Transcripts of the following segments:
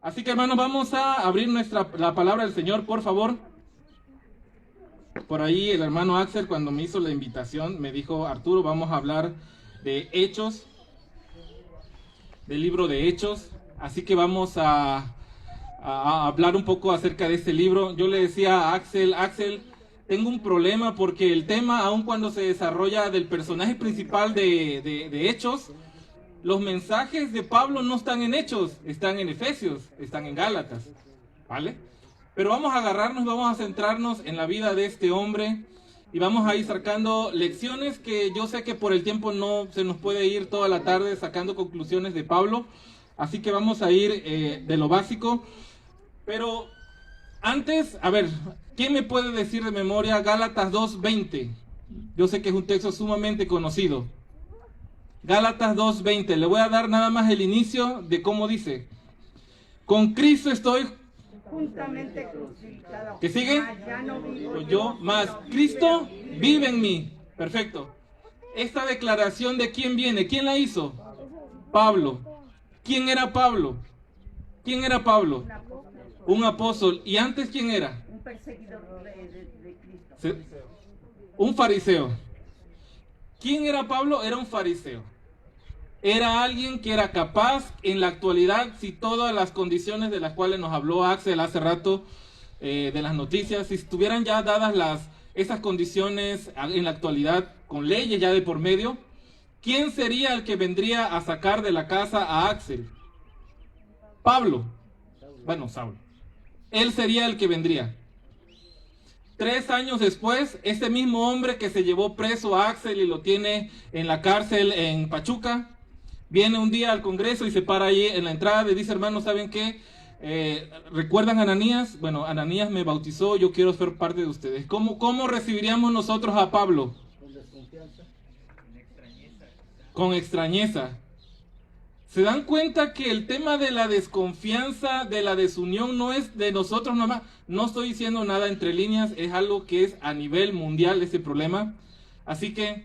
Así que hermanos, vamos a abrir la palabra del Señor, por favor. Por ahí el hermano Axel, cuando me hizo la invitación, me dijo: Arturo, vamos a hablar de Hechos, del libro de Hechos. Así que vamos a hablar un poco acerca de este libro. Yo le decía a Axel, tengo un problema porque el tema, aun cuando se desarrolla del personaje principal de Hechos, los mensajes de Pablo no están en Hechos, están en Efesios, están en Gálatas, ¿vale? Pero vamos a agarrarnos, vamos a centrarnos en la vida de este hombre y vamos a ir sacando lecciones que yo sé que por el tiempo no se nos puede ir toda la tarde sacando conclusiones de Pablo, así que vamos a ir de lo básico. Pero antes, a ver, ¿quién me puede decir de memoria Gálatas 2:20? Yo sé que es un texto sumamente conocido. Gálatas 2:20, le voy a dar nada más el inicio de cómo dice: con Cristo estoy juntamente crucificado. ¿Qué sigue? Ya no vivo Yo, más Cristo vive en mí. Perfecto. Esta declaración, ¿de quién viene? ¿Quién la hizo? Pablo. ¿Quién era Pablo? ¿Quién era Pablo? Un apóstol. ¿Y antes quién era? Un perseguidor de Cristo. ¿Sí? Un fariseo. ¿Quién era Pablo? Era un fariseo. Era alguien que era capaz en la actualidad, si todas las condiciones de las cuales nos habló Axel hace rato, de las noticias, si estuvieran ya dadas esas condiciones en la actualidad, con leyes ya de por medio, ¿quién sería el que vendría a sacar de la casa a Axel? Pablo. Bueno, Saulo. Él sería el que vendría. 3 años después, ese mismo hombre que se llevó preso a Axel y lo tiene en la cárcel en Pachuca, viene un día al Congreso y se para ahí en la entrada y dice: hermanos, ¿saben qué? ¿Recuerdan a Ananías? Bueno, Ananías me bautizó, yo quiero ser parte de ustedes. ¿Cómo recibiríamos nosotros a Pablo? Con desconfianza. Con extrañeza. ¿Se dan cuenta que el tema de la desconfianza, de la desunión, no es de nosotros nomás? No estoy diciendo nada entre líneas, es algo que es a nivel mundial ese problema. Así que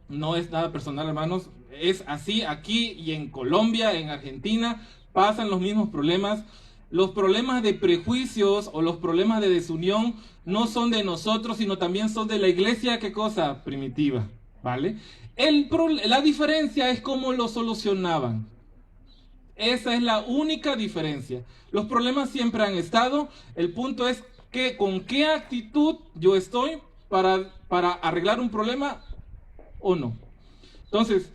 no es nada personal, hermanos. Es así aquí y en Colombia, en Argentina, pasan los mismos problemas. Los problemas de prejuicios o los problemas de desunión no son de nosotros, sino también son de la iglesia, ¿qué cosa? Primitiva, ¿vale? La diferencia es cómo lo solucionaban. Esa es la única diferencia. Los problemas siempre han estado. El punto es que con qué actitud yo estoy para arreglar un problema o no. Entonces,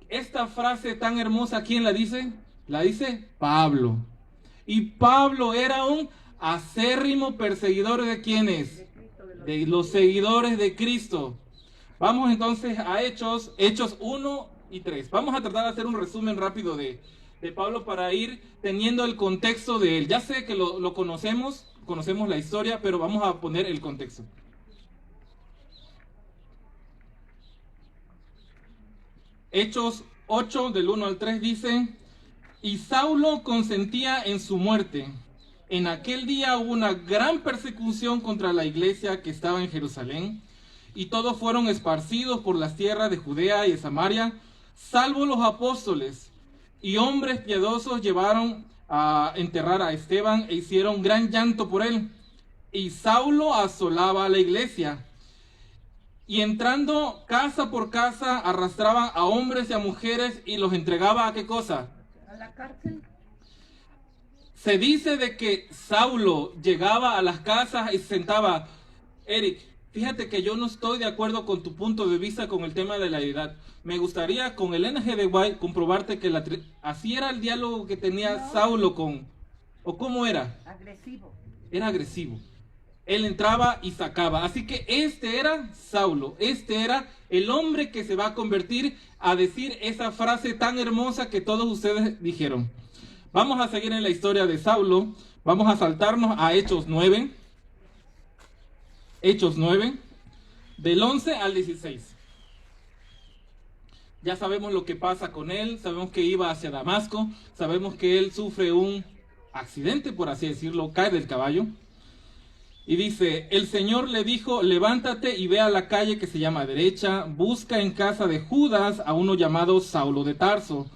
esta frase tan hermosa, ¿quién la dice? La dice Pablo. Y Pablo era un acérrimo perseguidor ¿de quiénes? De los seguidores de Cristo. Vamos entonces a Hechos 1 y 3. Vamos a tratar de hacer un resumen rápido de Pablo para ir teniendo el contexto de él. Ya sé que lo conocemos la historia, pero vamos a poner el contexto. Hechos 8 del 1 al 3 dice: y Saulo consentía en su muerte. En aquel día hubo una gran persecución contra la iglesia que estaba en Jerusalén, y todos fueron esparcidos por las tierras de Judea y de Samaria, salvo los apóstoles. Y hombres piadosos llevaron a enterrar a Esteban e hicieron gran llanto por él. Y Saulo asolaba a la iglesia. Y entrando casa por casa, arrastraban a hombres y a mujeres y los entregaba ¿a qué cosa? A la cárcel. Se dice de que Saulo llegaba a las casas y se sentaba: Eric, fíjate que yo no estoy de acuerdo con tu punto de vista con el tema de la deidad. Me gustaría con Elena G. de White comprobarte que así era el diálogo que tenía Saulo con... ¿O cómo era? Agresivo. Era agresivo. Él entraba y sacaba. Así que este era Saulo. Este era el hombre que se va a convertir a decir esa frase tan hermosa que todos ustedes dijeron. Vamos a seguir en la historia de Saulo. Vamos a saltarnos a Hechos 9. Hechos 9, del 11 al 16. Ya sabemos lo que pasa con él, sabemos que iba hacia Damasco, sabemos que él sufre un accidente, por así decirlo, cae del caballo. Y dice: el Señor le dijo: levántate y ve a la calle que se llama derecha, busca en casa de Judas a uno llamado Saulo de Tarso,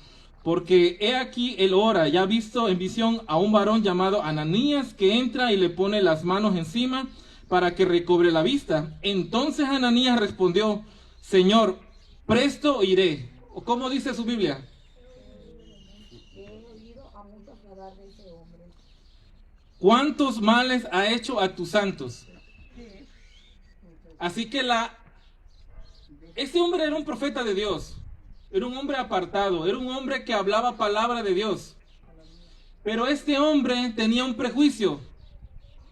Porque he aquí él ora y ha visto en visión a un varón llamado Ananías que entra y le pone las manos encima para que recobre la vista. Entonces Ananías respondió: Señor, presto iré. ¿O cómo dice su Biblia? He oído a muchos hablar de ese hombre. ¿Cuántos males ha hecho a tus santos? Sí. Así que ese hombre era un profeta de Dios. Era un hombre apartado. Era un hombre que hablaba palabra de Dios. Pero este hombre tenía un prejuicio.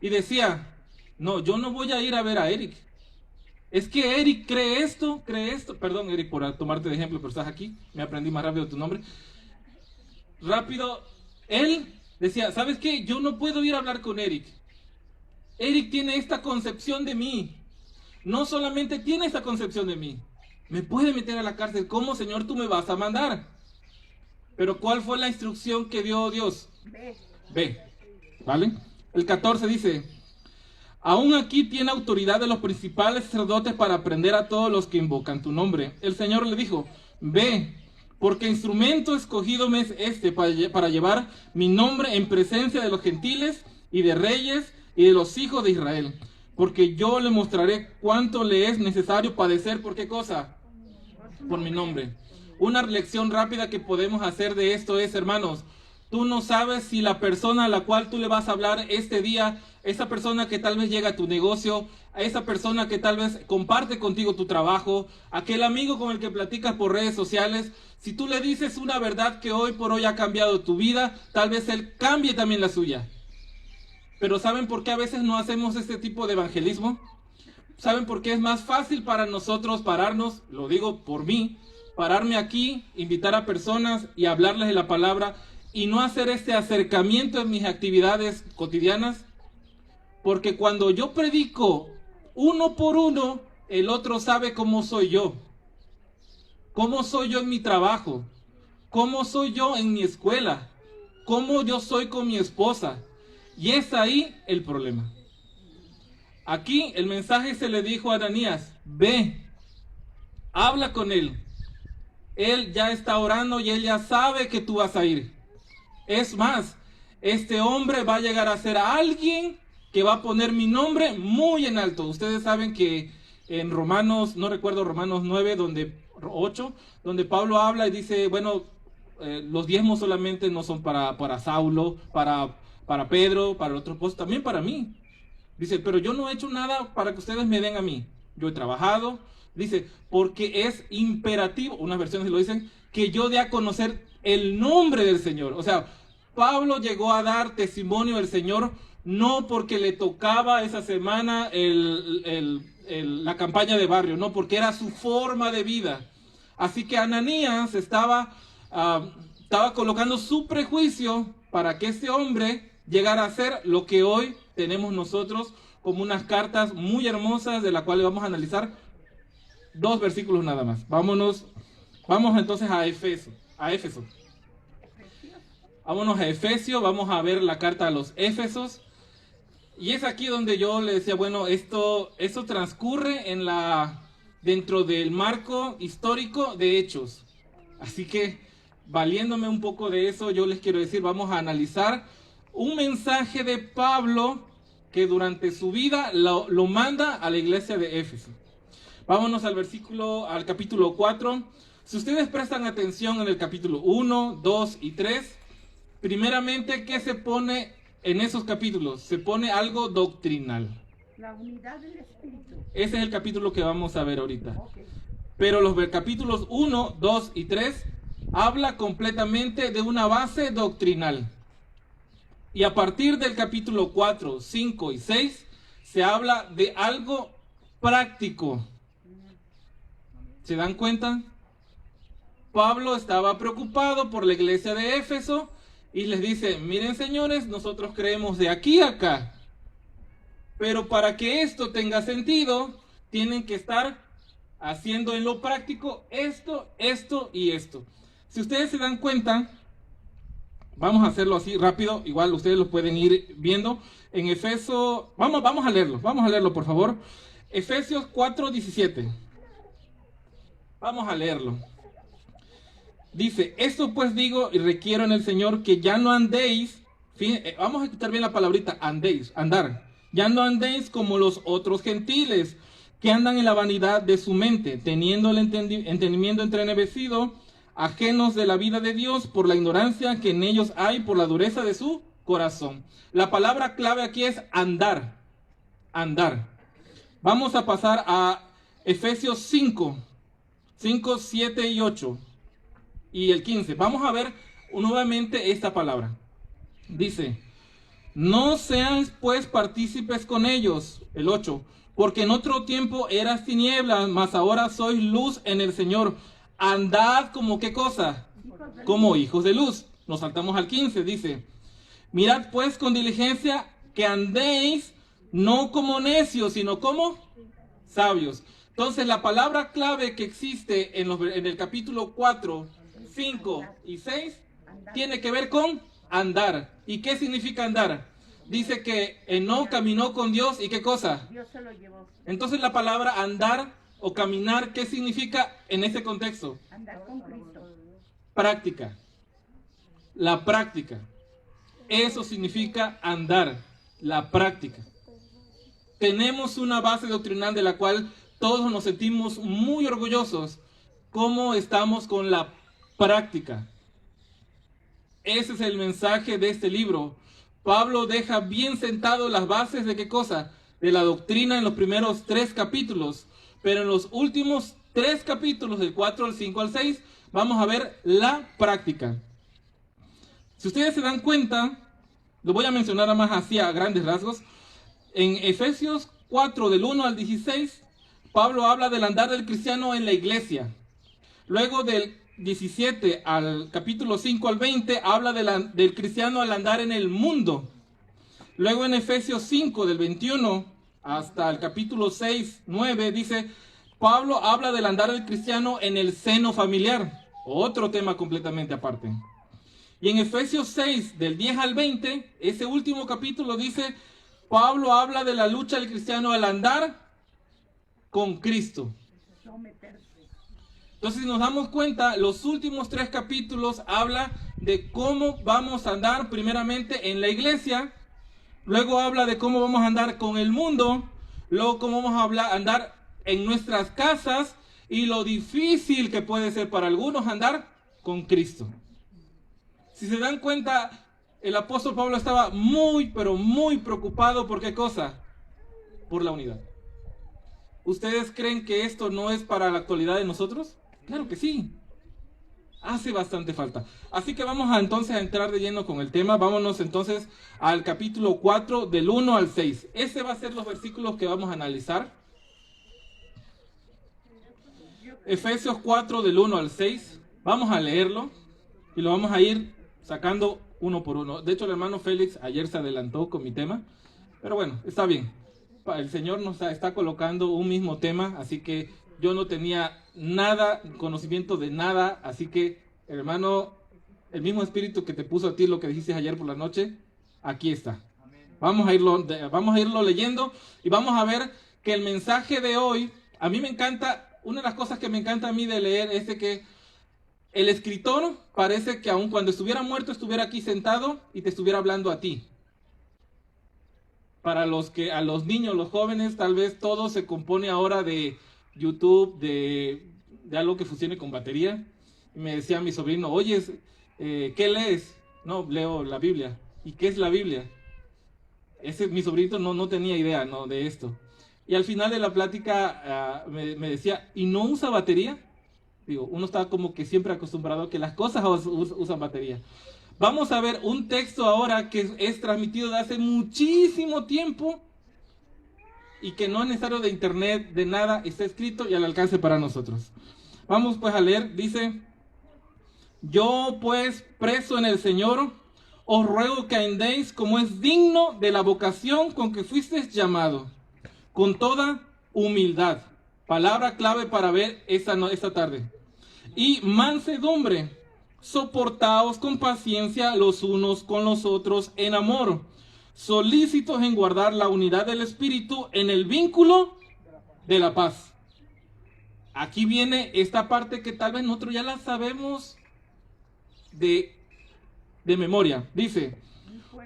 Y decía: no, yo no voy a ir a ver a Eric. Es que Eric cree esto. Perdón, Eric, por tomarte de ejemplo, pero estás aquí. Me aprendí más rápido tu nombre. Rápido. Él decía: ¿sabes qué? Yo no puedo ir a hablar con Eric. Eric tiene esta concepción de mí. No solamente tiene esta concepción de mí, me puede meter a la cárcel. ¿Cómo, Señor, tú me vas a mandar? Pero ¿cuál fue la instrucción que dio Dios? Ve. ¿Vale? El 14 dice: aún aquí tiene autoridad de los principales sacerdotes para prender a todos los que invocan tu nombre. El Señor le dijo: ve, porque instrumento escogido me es este para llevar mi nombre en presencia de los gentiles y de reyes y de los hijos de Israel. Porque yo le mostraré cuánto le es necesario padecer. ¿Por qué cosa? Por mi nombre. Una lección rápida que podemos hacer de esto es, hermanos, tú no sabes si la persona a la cual tú le vas a hablar este día, esa persona que tal vez llega a tu negocio, a esa persona que tal vez comparte contigo tu trabajo, aquel amigo con el que platicas por redes sociales, si tú le dices una verdad que hoy por hoy ha cambiado tu vida, tal vez él cambie también la suya. Pero ¿saben por qué a veces no hacemos este tipo de evangelismo? ¿Saben por qué es más fácil para nosotros pararnos? Lo digo por mí, pararme aquí, invitar a personas y hablarles de la palabra y no hacer este acercamiento en mis actividades cotidianas. Porque cuando yo predico uno por uno, el otro sabe cómo soy yo. Cómo soy yo en mi trabajo. Cómo soy yo en mi escuela. Cómo yo soy con mi esposa. Y es ahí el problema. Aquí el mensaje se le dijo a Ananías: ve, habla con él. Él ya está orando y él ya sabe que tú vas a ir. Es más, este hombre va a llegar a ser alguien que va a poner mi nombre muy en alto. Ustedes saben que en Romanos, no recuerdo, Romanos 9, 8, donde Pablo habla y dice, bueno, los diezmos solamente no son para Saulo, para Pedro, para el otro apóstol, también para mí. Dice, pero yo no he hecho nada para que ustedes me den a mí. Yo he trabajado. Dice, porque es imperativo, unas versiones lo dicen, que yo dé a conocer el nombre del Señor. O sea, Pablo llegó a dar testimonio del Señor no porque le tocaba esa semana la campaña de barrio, no, porque era su forma de vida. Así que Ananías estaba colocando su prejuicio para que ese hombre llegara a ser lo que hoy tenemos nosotros como unas cartas muy hermosas de las cuales vamos a analizar 2 versículos nada más. Vamos entonces a Éfeso. Vámonos a Efesios, vamos a ver la carta a los Éfesos. Y es aquí donde yo le decía, bueno, esto transcurre dentro del marco histórico de Hechos. Así que, valiéndome un poco de eso, yo les quiero decir, vamos a analizar un mensaje de Pablo que durante su vida lo manda a la iglesia de Éfeso. Vámonos al capítulo 4. Si ustedes prestan atención en el capítulo 1, 2 y 3, primeramente, ¿qué se pone en esos capítulos? Se pone algo doctrinal. La unidad del Espíritu. Ese es el capítulo que vamos a ver ahorita. Okay. Pero los capítulos 1, 2 y 3 habla completamente de una base doctrinal. Y a partir del capítulo 4, 5 y 6 se habla de algo práctico. ¿Se dan cuenta? Pablo estaba preocupado por la iglesia de Éfeso y les dice, miren señores, nosotros creemos de aquí a acá. Pero para que esto tenga sentido, tienen que estar haciendo en lo práctico esto, esto y esto. Si ustedes se dan cuenta, vamos a hacerlo así rápido, igual ustedes lo pueden ir viendo. En Efeso, vamos a leerlo por favor. Efesios 4:17. Vamos a leerlo. Dice, esto pues digo y requiero en el Señor que ya no andéis, vamos a escuchar bien la palabrita, andéis, andar. Ya no andéis como los otros gentiles, que andan en la vanidad de su mente, teniendo el entendimiento entrenebrecido, ajenos de la vida de Dios por la ignorancia que en ellos hay, por la dureza de su corazón. La palabra clave aquí es andar, andar. Vamos a pasar a Efesios 5, 7 y 8 y el 15. Vamos a ver nuevamente esta palabra. Dice, no seáis pues partícipes con ellos, el 8, porque en otro tiempo eras tinieblas, mas ahora sois luz en el Señor. Andad como qué cosa, como hijos de luz. Nos saltamos al 15, dice, mirad pues con diligencia que andéis no como necios, sino como sabios. Entonces la palabra clave que existe en el capítulo 4, 5 y 6 tiene que ver con andar. ¿Y qué significa andar? Dice que Enoc caminó con Dios y ¿qué cosa? Dios se lo llevó. Entonces la palabra andar o caminar, ¿qué significa en ese contexto? Andar con Cristo. Práctica. La práctica. Eso significa andar, la práctica. Tenemos una base doctrinal de la cual todos nos sentimos muy orgullosos. ¿Cómo estamos con la práctica? Ese es el mensaje de este libro. Pablo deja bien sentado las bases de qué cosa? De la doctrina en los primeros 3 capítulos. Pero en los últimos 3 capítulos, del 4 al 5 al 6, vamos a ver la práctica. Si ustedes se dan cuenta, lo voy a mencionar más así a grandes rasgos. En Efesios 4, del 1 al 16, Pablo habla del andar del cristiano en la iglesia. Luego del 17 al capítulo 5 al 20, habla del cristiano al andar en el mundo. Luego en Efesios 5, del 21 hasta el capítulo 6, 9, dice, Pablo habla del andar del cristiano en el seno familiar. Otro tema completamente aparte. Y en Efesios 6, del 10 al 20, ese último capítulo dice, Pablo habla de la lucha del cristiano al andar con Cristo. Entonces, si nos damos cuenta, los últimos 3 capítulos habla de cómo vamos a andar primeramente en la iglesia, luego habla de cómo vamos a andar con el mundo, luego cómo vamos a andar en nuestras casas y lo difícil que puede ser para algunos andar con Cristo. Si se dan cuenta, el apóstol Pablo estaba muy, pero muy preocupado por ¿qué cosa? Por la unidad. ¿Ustedes creen que esto no es para la actualidad de nosotros? Claro que sí. Hace bastante falta. Así que vamos entonces a entrar de lleno con el tema. Vámonos entonces al capítulo 4 del 1 al 6. Ese va a ser los versículos que vamos a analizar. Efesios 4 del 1 al 6. Vamos a leerlo y lo vamos a ir sacando uno por uno. De hecho, el hermano Félix ayer se adelantó con mi tema. Pero bueno, está bien. El Señor nos está colocando un mismo tema, así que yo no tenía nada, conocimiento de nada, así que, hermano, el mismo espíritu que te puso a ti lo que dijiste ayer por la noche, aquí está. Vamos a irlo leyendo y vamos a ver que el mensaje de hoy, a mí me encanta, una de las cosas que me encanta a mí de leer es de que el escritor parece que aun cuando estuviera muerto estuviera aquí sentado y te estuviera hablando a ti. Para a los niños, los jóvenes, tal vez todo se compone ahora de YouTube, de algo que funcione con batería. Y me decía mi sobrino, oye, ¿qué lees? No, leo la Biblia. ¿Y qué es la Biblia? Mi sobrinito no tenía idea, ¿no?, de esto. Y al final de la plática me decía, ¿y no usa batería? Digo, uno está como que siempre acostumbrado a que las cosas usan batería. Vamos a ver un texto ahora que es transmitido de hace muchísimo tiempo y que no es necesario de internet, de nada, está escrito y al alcance para nosotros. Vamos pues a leer, dice, yo pues preso en el Señor, os ruego que andéis como es digno de la vocación con que fuisteis llamado, con toda humildad. Palabra clave para ver esta tarde. Y mansedumbre, soportaos con paciencia los unos con los otros en amor, solícitos en guardar la unidad del Espíritu en el vínculo de la paz. Aquí viene esta parte que tal vez nosotros ya la sabemos de memoria. Dice,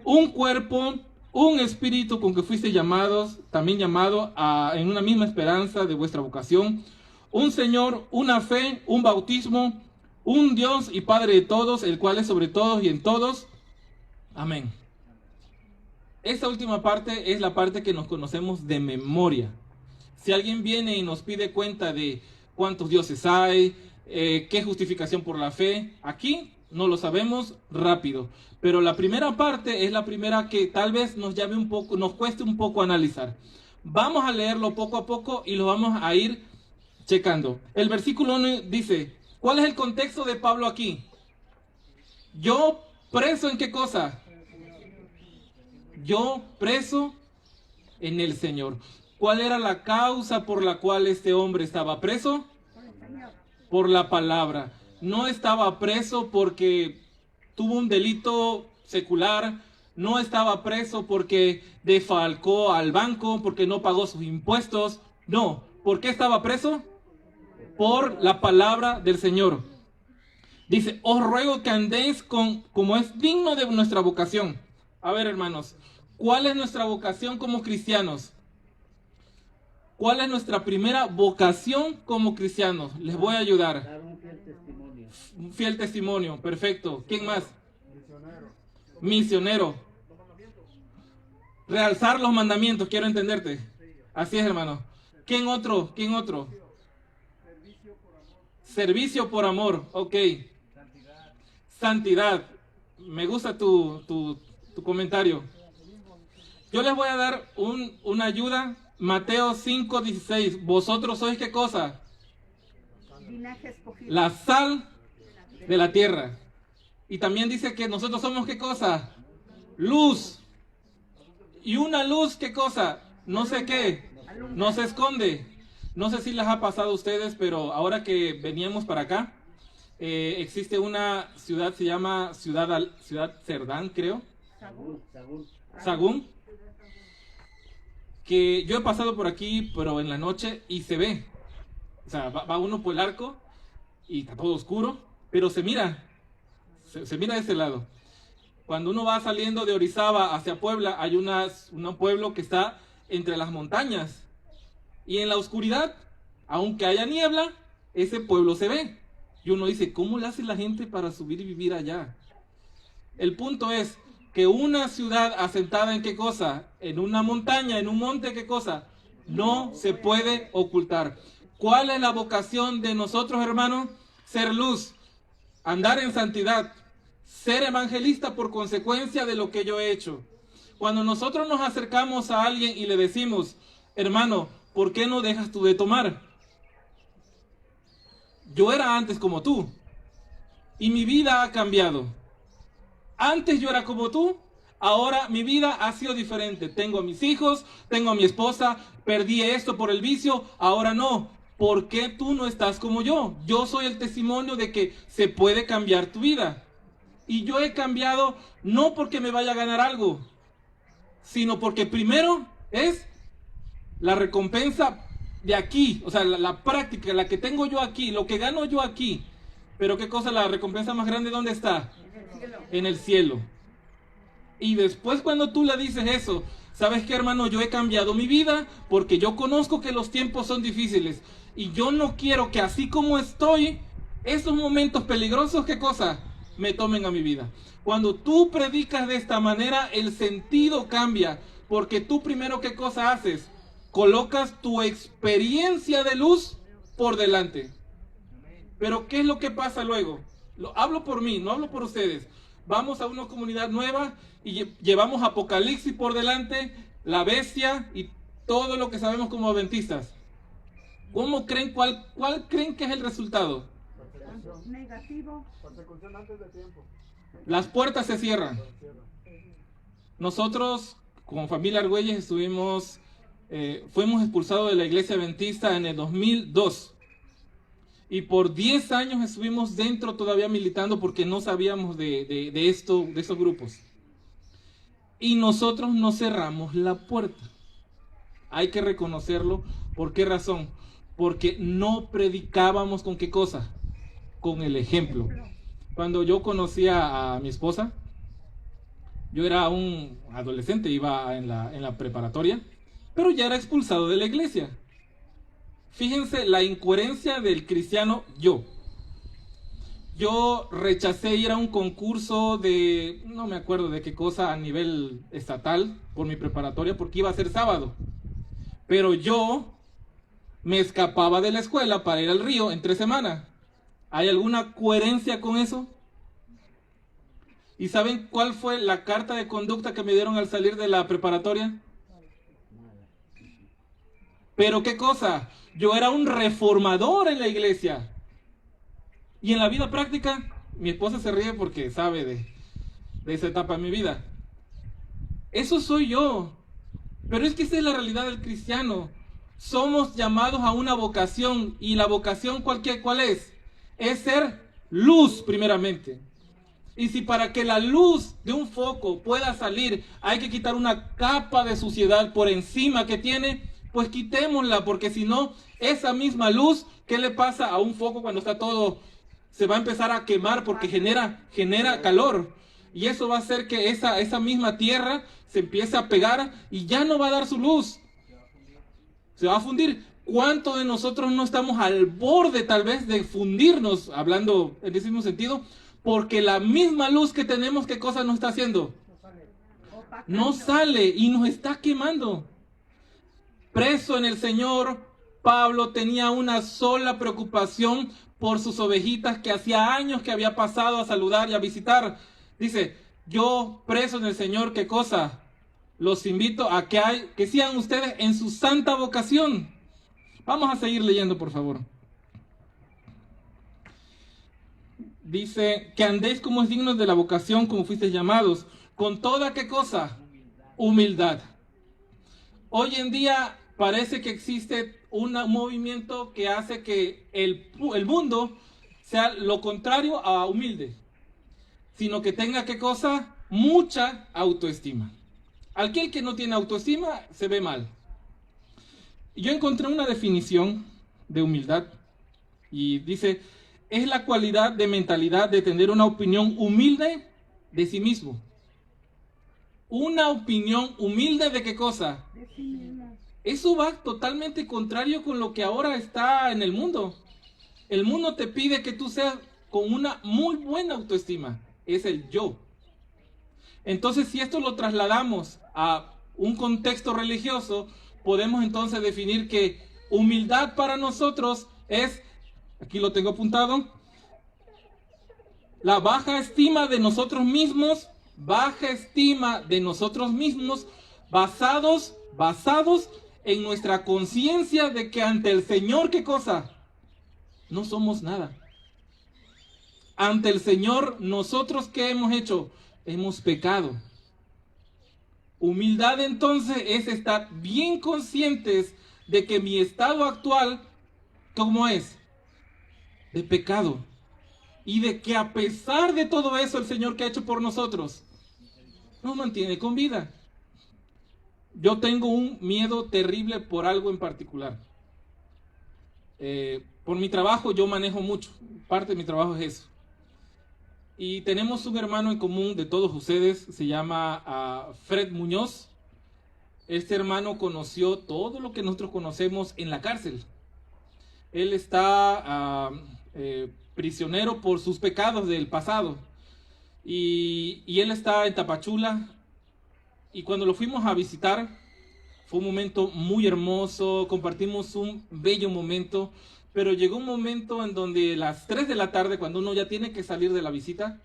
un cuerpo, un espíritu con que fuiste llamados, también llamado en una misma esperanza de vuestra vocación, un Señor, una fe, un bautismo, un Dios y Padre de todos, el cual es sobre todos y en todos. Amén. Esta última parte es la parte que nos conocemos de memoria. Si alguien viene y nos pide cuenta de cuántos dioses hay, qué justificación por la fe, aquí no lo sabemos rápido. Pero la primera parte es la primera que tal vez nos llame un poco, nos cueste un poco analizar. Vamos a leerlo poco a poco y lo vamos a ir checando. El versículo 1 dice, ¿cuál es el contexto de Pablo aquí? Yo preso en qué cosa? Yo preso en el Señor. ¿Cuál era la causa por la cual este hombre estaba preso? Por la palabra. No estaba preso porque tuvo un delito secular, no estaba preso porque defalcó al banco, porque no pagó sus impuestos. No, ¿por qué estaba preso? Por la palabra del Señor. Dice, os ruego que andéis como es digno de nuestra vocación. A ver, hermanos, ¿cuál es nuestra vocación como cristianos? ¿Cuál es nuestra primera vocación como cristianos? Les voy a ayudar. Dar un fiel testimonio. Un fiel testimonio, perfecto. ¿Quién más? Misionero. Realzar los mandamientos, quiero entenderte. Así es, hermano. ¿Quién otro? ¿Quién otro? Servicio por amor, ok. Santidad. Me gusta tu comentario. Yo les voy a dar una ayuda. Mateo 5:16. ¿Vosotros sois qué cosa? La sal de la tierra. Y también dice que nosotros somos qué cosa? Luz. Y una luz, ¿qué cosa? No sé qué. No se esconde. No sé si les ha pasado a ustedes, pero ahora que veníamos para acá, existe una ciudad, se llama Ciudad Cerdán, creo. Sagún. Que yo he pasado por aquí, pero en la noche, y se ve. O sea, va uno por el arco, y está todo oscuro, pero se mira. Se mira de ese lado. Cuando uno va saliendo de Orizaba hacia Puebla, hay un pueblo que está entre las montañas. Y en la oscuridad, aunque haya niebla, ese pueblo se ve. Y uno dice, ¿cómo le hace la gente para subir y vivir allá? El punto es que una ciudad asentada en qué cosa, en una montaña, en un monte, ¿qué cosa? No se puede ocultar. ¿Cuál es la vocación de nosotros, hermanos? Ser luz, andar en santidad, ser evangelista por consecuencia de lo que yo he hecho. Cuando nosotros nos acercamos a alguien y le decimos, hermano, ¿por qué no dejas tú de tomar? Yo era antes como tú y mi vida ha cambiado. Antes yo era como tú, ahora mi vida ha sido diferente. Tengo a mis hijos, tengo a mi esposa, perdí esto por el vicio, ahora no. ¿Por qué tú no estás como yo? Yo soy el testimonio de que se puede cambiar tu vida. Y yo he cambiado no porque me vaya a ganar algo, sino porque primero es la recompensa de aquí, o sea, la práctica, la que tengo yo aquí, lo que gano yo aquí. Pero ¿qué cosa? La recompensa más grande, ¿dónde está? En el cielo. Y después cuando tú le dices eso, ¿sabes qué, hermano? Yo he cambiado mi vida porque yo conozco que los tiempos son difíciles. Y yo no quiero que así como estoy, esos momentos peligrosos, ¿qué cosa? Me tomen a mi vida. Cuando tú predicas de esta manera, el sentido cambia. Porque tú primero, ¿qué cosa haces? Colocas tu experiencia de luz por delante. Pero ¿qué es lo que pasa luego? Hablo por mí, no hablo por ustedes. Vamos a una comunidad nueva y llevamos Apocalipsis por delante, la bestia y todo lo que sabemos como adventistas. ¿Cómo creen, cuál creen que es el resultado? Negativo. Persecución antes de tiempo. Las puertas se cierran. Nosotros, como familia Argüelles, fuimos expulsados de la iglesia adventista en el 2002. Y por 10 años estuvimos dentro todavía militando porque no sabíamos de esos grupos. Y nosotros no cerramos la puerta. Hay que reconocerlo. ¿Por qué razón? Porque no predicábamos con qué cosa. Con el ejemplo. Cuando yo conocía a mi esposa, yo era un adolescente, iba en la preparatoria, pero ya era expulsado de la iglesia. Fíjense la incoherencia del cristiano yo. Yo rechacé ir a un concurso de, no me acuerdo de qué cosa, a nivel estatal, por mi preparatoria, porque iba a ser sábado. Pero yo me escapaba de la escuela para ir al río en 3 semanas. ¿Hay alguna coherencia con eso? ¿Y saben cuál fue la carta de conducta que me dieron al salir de la preparatoria? Pero qué cosa, yo era un reformador en la iglesia. Y en la vida práctica, mi esposa se ríe porque sabe de esa etapa de mi vida. Eso soy yo. Pero es que esa es la realidad del cristiano. Somos llamados a una vocación. ¿Y la vocación cuál es? Es ser luz primeramente. Y si para que la luz de un foco pueda salir hay que quitar una capa de suciedad por encima que tiene, pues quitémosla, porque si no, esa misma luz, ¿qué le pasa a un foco cuando está todo? Se va a empezar a quemar porque genera calor. Y eso va a hacer que esa misma tierra se empiece a pegar y ya no va a dar su luz. Se va a fundir. ¿Cuántos de nosotros no estamos al borde tal vez de fundirnos, hablando en ese mismo sentido? Porque la misma luz que tenemos, ¿qué cosa nos está haciendo? No sale y nos está quemando. Preso en el Señor, Pablo tenía una sola preocupación por sus ovejitas que hacía años que había pasado a saludar y a visitar. Dice, yo preso en el Señor, ¿qué cosa? Los invito a que sigan ustedes en su santa vocación. Vamos a seguir leyendo, por favor. Dice, que andéis como es dignos de la vocación como fuisteis llamados, con toda, ¿qué cosa? Humildad. Hoy en día parece que existe un movimiento que hace que el mundo sea lo contrario a humilde, sino que tenga, ¿qué cosa? Mucha autoestima. Aquel que no tiene autoestima se ve mal. Yo encontré una definición de humildad y dice, es la cualidad de mentalidad de tener una opinión humilde de sí mismo. Una opinión humilde ¿de qué cosa? De sí mismo. Eso va totalmente contrario con lo que ahora está en el mundo. El mundo te pide que tú seas con una muy buena autoestima. Es el yo. Entonces, si esto lo trasladamos a un contexto religioso, podemos entonces definir que humildad para nosotros es, aquí lo tengo apuntado, la baja estima de nosotros mismos, basados en nuestra conciencia de que ante el Señor, ¿qué cosa? No somos nada. Ante el Señor, nosotros ¿qué hemos hecho? Hemos pecado. Humildad entonces es estar bien conscientes de que mi estado actual, ¿cómo es? De pecado. Y de que a pesar de todo eso, el Señor que ha hecho por nosotros, nos mantiene con vida. Yo tengo un miedo terrible por algo en particular. Por mi trabajo yo manejo mucho. Parte de mi trabajo es eso. Y tenemos un hermano en común de todos ustedes, se llama Fred Muñoz. Este hermano conoció todo lo que nosotros conocemos en la cárcel. Él está prisionero por sus pecados del pasado. Y él está en Tapachula. Y cuando lo fuimos a visitar, fue un momento muy hermoso, compartimos un bello momento. Pero llegó un momento en donde a las 3 de la tarde, cuando uno ya tiene que salir de la visita,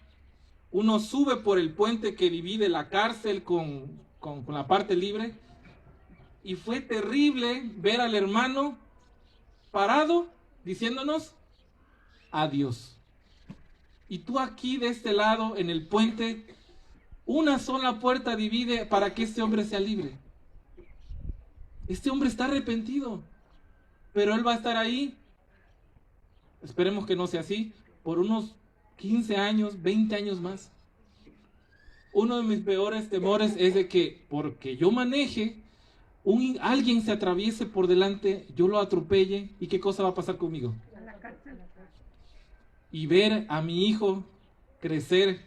uno sube por el puente que divide la cárcel con la parte libre. Y fue terrible ver al hermano parado diciéndonos adiós. Y tú aquí de este lado en el puente, una sola puerta divide para que este hombre sea libre. Este hombre está arrepentido, pero él va a estar ahí. Esperemos que no sea así, por unos 15 años, 20 años más. Uno de mis peores temores es de que, porque yo maneje, alguien se atraviese por delante, yo lo atropelle, ¿y qué cosa va a pasar conmigo? A la cárcel. Y ver a mi hijo crecer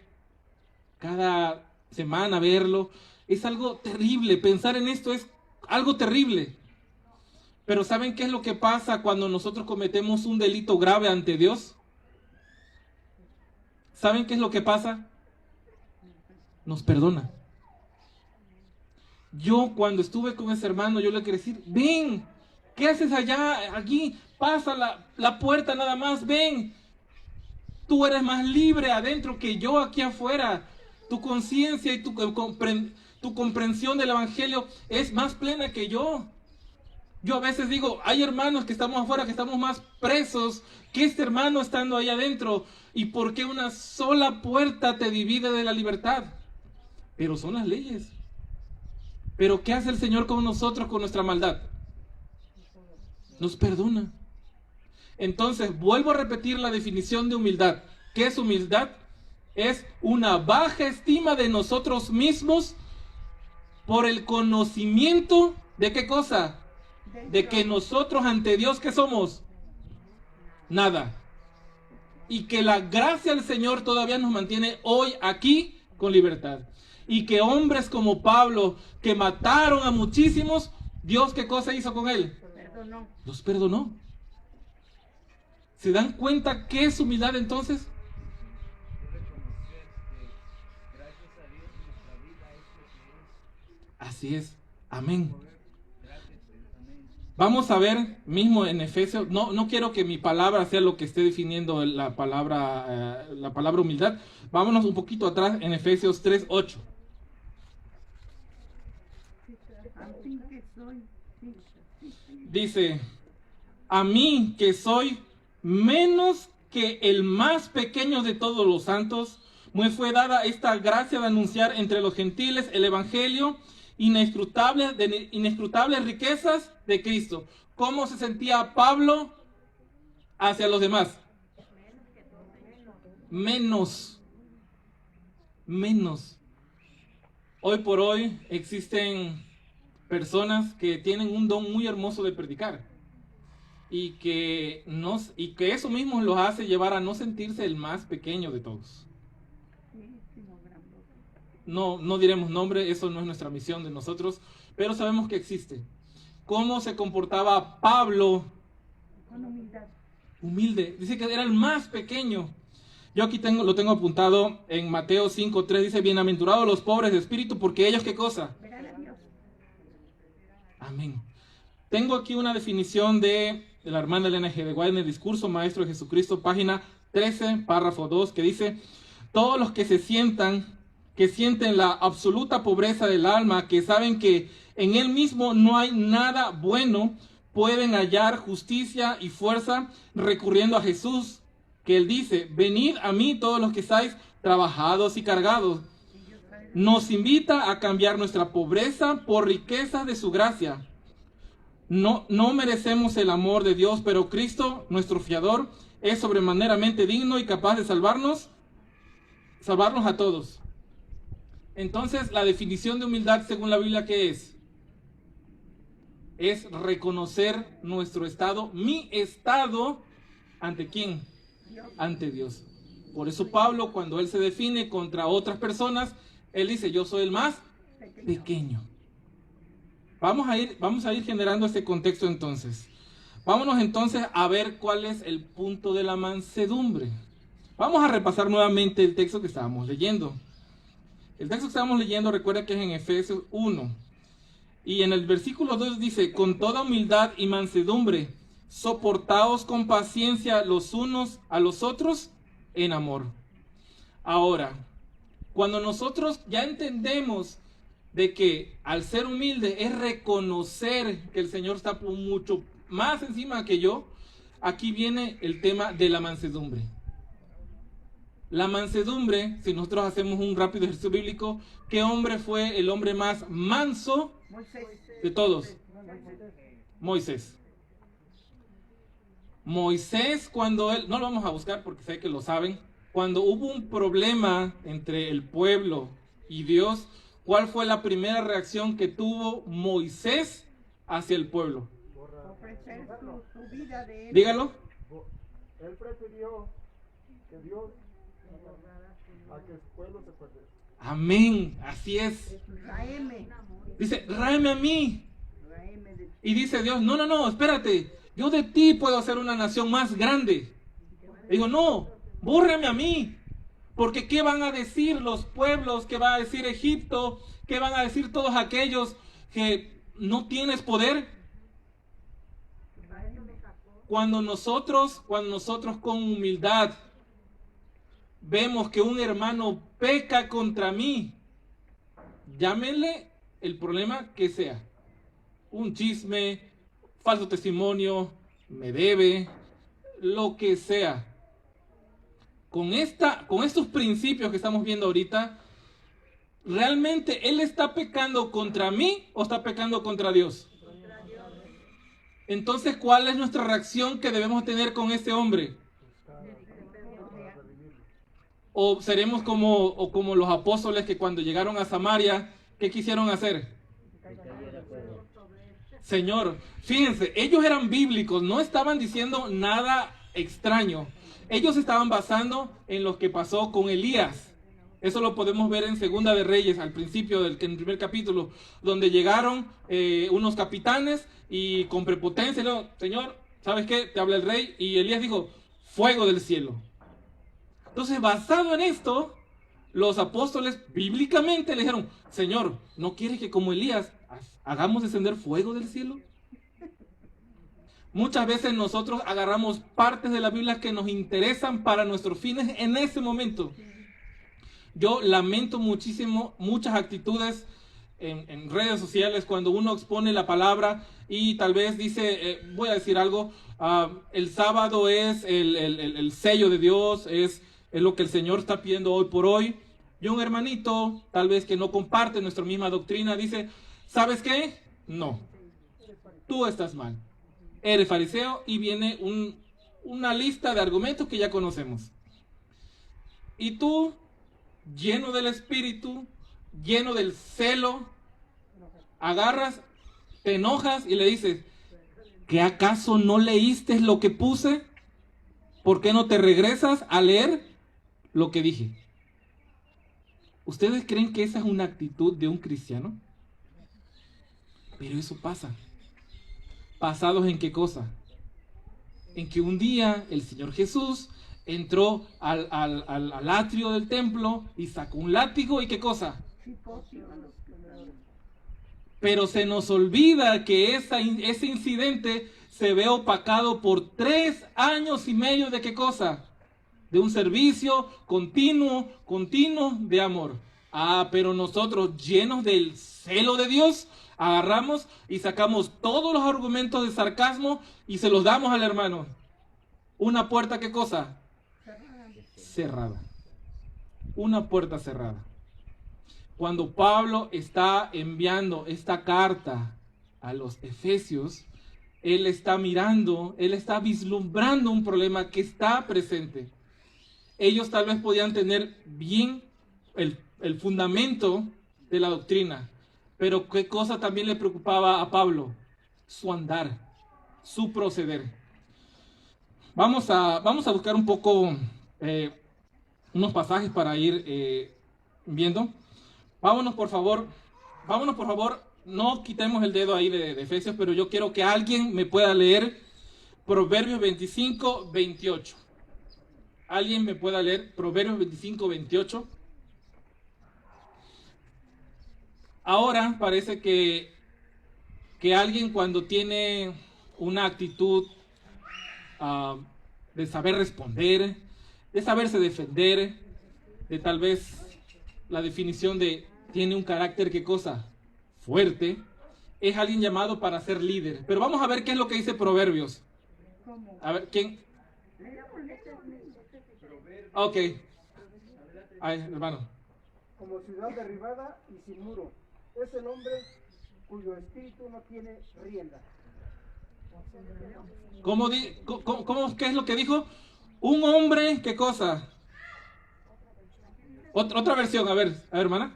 cada semana, verlo. Es algo terrible, pensar en esto es algo terrible. Pero ¿saben qué es lo que pasa cuando nosotros cometemos un delito grave ante Dios? ¿Saben qué es lo que pasa? Nos perdona. Yo cuando estuve con ese hermano, yo le quería decir, ven, ¿qué haces allá? Aquí, pasa la puerta nada más, ven. Tú eres más libre adentro que yo aquí afuera. Tu conciencia y tu comprensión del evangelio es más plena que yo. Yo a veces digo, hay hermanos que estamos afuera, que estamos más presos que este hermano estando ahí adentro. ¿Y por qué una sola puerta te divide de la libertad? Pero son las leyes. Pero ¿qué hace el Señor con nosotros, con nuestra maldad? Nos perdona. Entonces, vuelvo a repetir la definición de humildad. ¿Qué es humildad? Es una baja estima de nosotros mismos por el conocimiento de ¿qué cosa? De que nosotros ante Dios, ¿qué somos? Nada. Y que la gracia del Señor todavía nos mantiene hoy aquí con libertad. Y que hombres como Pablo, que mataron a muchísimos, Dios, ¿qué cosa hizo con él? Perdonó. Los perdonó. ¿Se dan cuenta qué es humildad entonces? Así es. Amén. Vamos a ver mismo en Efesios, no quiero que mi palabra sea lo que esté definiendo la palabra humildad. Vámonos un poquito atrás en Efesios 3:8. Así que soy. Dice, a mí que soy menos que el más pequeño de todos los santos, me fue dada esta gracia de anunciar entre los gentiles el evangelio, inescrutables riquezas de Cristo. ¿Cómo se sentía Pablo hacia los demás? Menos. Hoy por hoy existen personas que tienen un don muy hermoso de predicar y que eso mismo los hace llevar a no sentirse el más pequeño de todos. No diremos nombre, eso no es nuestra misión de nosotros, pero sabemos que existe. ¿Cómo se comportaba Pablo? Con humildad. Humilde. Dice que era el más pequeño. Yo aquí lo tengo apuntado en Mateo 5:3, dice, bienaventurados los pobres de espíritu, porque ellos, ¿qué cosa? Verán a Dios. Amén. Tengo aquí una definición de la hermana Elena G. de White en el Discurso Maestro de Jesucristo, página 13, párrafo 2, que dice, todos los que sienten la absoluta pobreza del alma, que saben que en él mismo no hay nada bueno, pueden hallar justicia y fuerza recurriendo a Jesús, que él dice, venid a mí todos los que estáis trabajados y cargados. Nos invita a cambiar nuestra pobreza por riqueza de su gracia. No merecemos el amor de Dios, pero Cristo, nuestro fiador, es sobremaneramente digno y capaz de salvarnos a todos. Entonces, la definición de humildad según la Biblia, ¿qué es? Es reconocer nuestro estado, mi estado, ¿ante quién? Dios. Ante Dios. Por eso Pablo, cuando él se define contra otras personas, él dice, yo soy el más pequeño. Vamos a ir generando este contexto entonces. Vámonos entonces a ver cuál es el punto de la mansedumbre. Vamos a repasar nuevamente el texto que estábamos leyendo. El texto que estábamos leyendo, recuerda que es en Efesios 1. Y en el versículo 2 dice, con toda humildad y mansedumbre, soportaos con paciencia los unos a los otros en amor. Ahora, cuando nosotros ya entendemos de que al ser humilde es reconocer que el Señor está mucho más encima que yo, aquí viene el tema de la mansedumbre. La mansedumbre, si nosotros hacemos un rápido ejercicio bíblico, ¿qué hombre fue el hombre más manso de todos? Moisés. Moisés, cuando él, no lo vamos a buscar porque sé que lo saben, cuando hubo un problema entre el pueblo y Dios, ¿cuál fue la primera reacción que tuvo Moisés hacia el pueblo? Ofrecer su vida de él. Dígalo. Él prefirió que Dios Amén, así es. Raeme. Dice, ráeme a mí. Raeme de Y dice Dios, no, espérate, yo de ti puedo hacer una nación más grande. Digo, no, bórrame a mí. Porque ¿qué van a decir los pueblos? ¿Qué va a decir Egipto? ¿Qué van a decir todos aquellos que no tienes poder? Cuando nosotros con humildad vemos que un hermano peca contra mí, llámenle el problema que sea. Un chisme, falso testimonio, me debe, lo que sea. Con estos principios que estamos viendo ahorita, ¿realmente él está pecando contra mí o está pecando contra Dios? Entonces, ¿cuál es nuestra reacción que debemos tener con este hombre? ¿O seremos como los apóstoles que cuando llegaron a Samaria, ¿qué quisieron hacer? Señor, fíjense, ellos eran bíblicos, no estaban diciendo nada extraño. Ellos estaban basando en lo que pasó con Elías. Eso lo podemos ver en Segunda de Reyes, al principio del primer capítulo, donde llegaron unos capitanes y con prepotencia, no, Señor, ¿sabes qué? Te habla el rey. Y Elías dijo, fuego del cielo. Entonces, basado en esto, los apóstoles bíblicamente le dijeron, Señor, ¿no quieres que como Elías hagamos descender fuego del cielo? Muchas veces nosotros agarramos partes de la Biblia que nos interesan para nuestros fines en ese momento. Yo lamento muchísimo muchas actitudes en redes sociales cuando uno expone la palabra y tal vez dice, voy a decir algo, el sábado es el sello de Dios, es lo que el Señor está pidiendo hoy por hoy. Y un hermanito, tal vez que no comparte nuestra misma doctrina, dice, ¿sabes qué? No, tú estás mal. Eres fariseo, y viene una lista de argumentos que ya conocemos. Y tú, lleno del Espíritu, lleno del celo, agarras, te enojas y le dices, ¿que acaso no leíste lo que puse? ¿Por qué no te regresas a leer lo que dije? ¿Ustedes creen que esa es una actitud de un cristiano? Pero eso pasa. ¿Basados en qué cosa? En que un día el Señor Jesús entró al atrio del templo y sacó un látigo y ¿qué cosa? Pero se nos olvida que ese incidente se ve opacado por 3 años y medio de ¿qué cosa? De un servicio continuo de amor. Pero nosotros, llenos del celo de Dios, agarramos y sacamos todos los argumentos de sarcasmo y se los damos al hermano. Una puerta, ¿qué cosa? Cerrada. Una puerta cerrada. Cuando Pablo está enviando esta carta a los Efesios, él está mirando, él está vislumbrando un problema que está presente. Ellos tal vez podían tener bien el fundamento de la doctrina, pero ¿qué cosa también le preocupaba a Pablo? Su andar, su proceder. Vamos a buscar un poco unos pasajes para ir viendo. Vámonos por favor, no quitemos el dedo ahí de Efesios, pero yo quiero que alguien me pueda leer Proverbios 25, 28. ¿Alguien me pueda leer Proverbios 25, 28? Ahora parece que alguien cuando tiene una actitud de saber responder, de saberse defender, de tal vez la definición de tiene un carácter, ¿qué cosa? Fuerte, es alguien llamado para ser líder. Pero vamos a ver qué es lo que dice Proverbios. A ver, ¿quién? Ok. Ay, hermano. Como ciudad derribada y sin muro, es el hombre cuyo espíritu no tiene rienda. ¿Qué es lo que dijo? Un hombre, ¿qué cosa? Otra versión, a ver, hermana.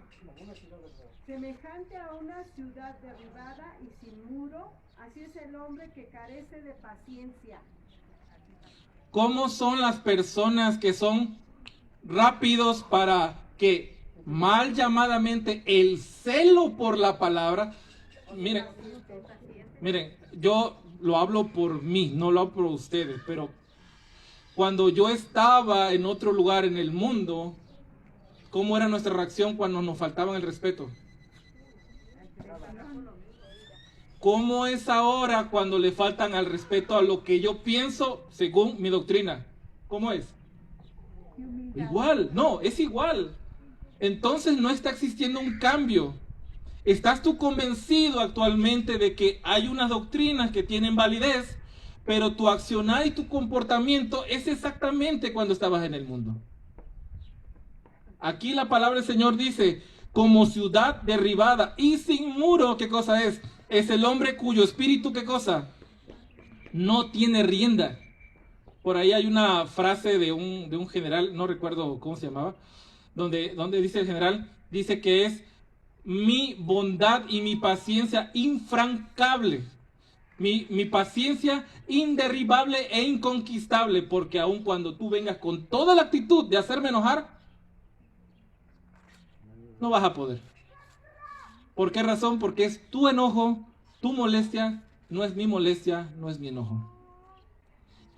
Semejante a una ciudad derribada y sin muro, así es el hombre que carece de paciencia. ¿Cómo son las personas que son rápidos para que mal llamadamente el celo por la palabra. Miren, yo lo hablo por mí, no lo hablo por ustedes, pero cuando yo estaba en otro lugar en el mundo, ¿cómo era nuestra reacción cuando nos faltaban el respeto? ¿Cómo es ahora cuando le faltan al respeto a lo que yo pienso según mi doctrina? ¿Cómo es? Igual, no, es igual. Entonces no está existiendo un cambio. ¿Estás tú convencido actualmente de que hay unas doctrinas que tienen validez, pero tu accionar y tu comportamiento es exactamente cuando estabas en el mundo? Aquí la palabra del Señor dice, como ciudad derribada y sin muro, ¿qué cosa es? Es el hombre cuyo espíritu, ¿qué cosa? No tiene rienda. Por ahí hay una frase de un general, no recuerdo cómo se llamaba, donde dice el general, dice que es mi bondad y mi paciencia infrancable, mi paciencia inderribable e inconquistable, porque aun cuando tú vengas con toda la actitud de hacerme enojar, no vas a poder. ¿Por qué razón? Porque es tu enojo, tu molestia, no es mi molestia, no es mi enojo.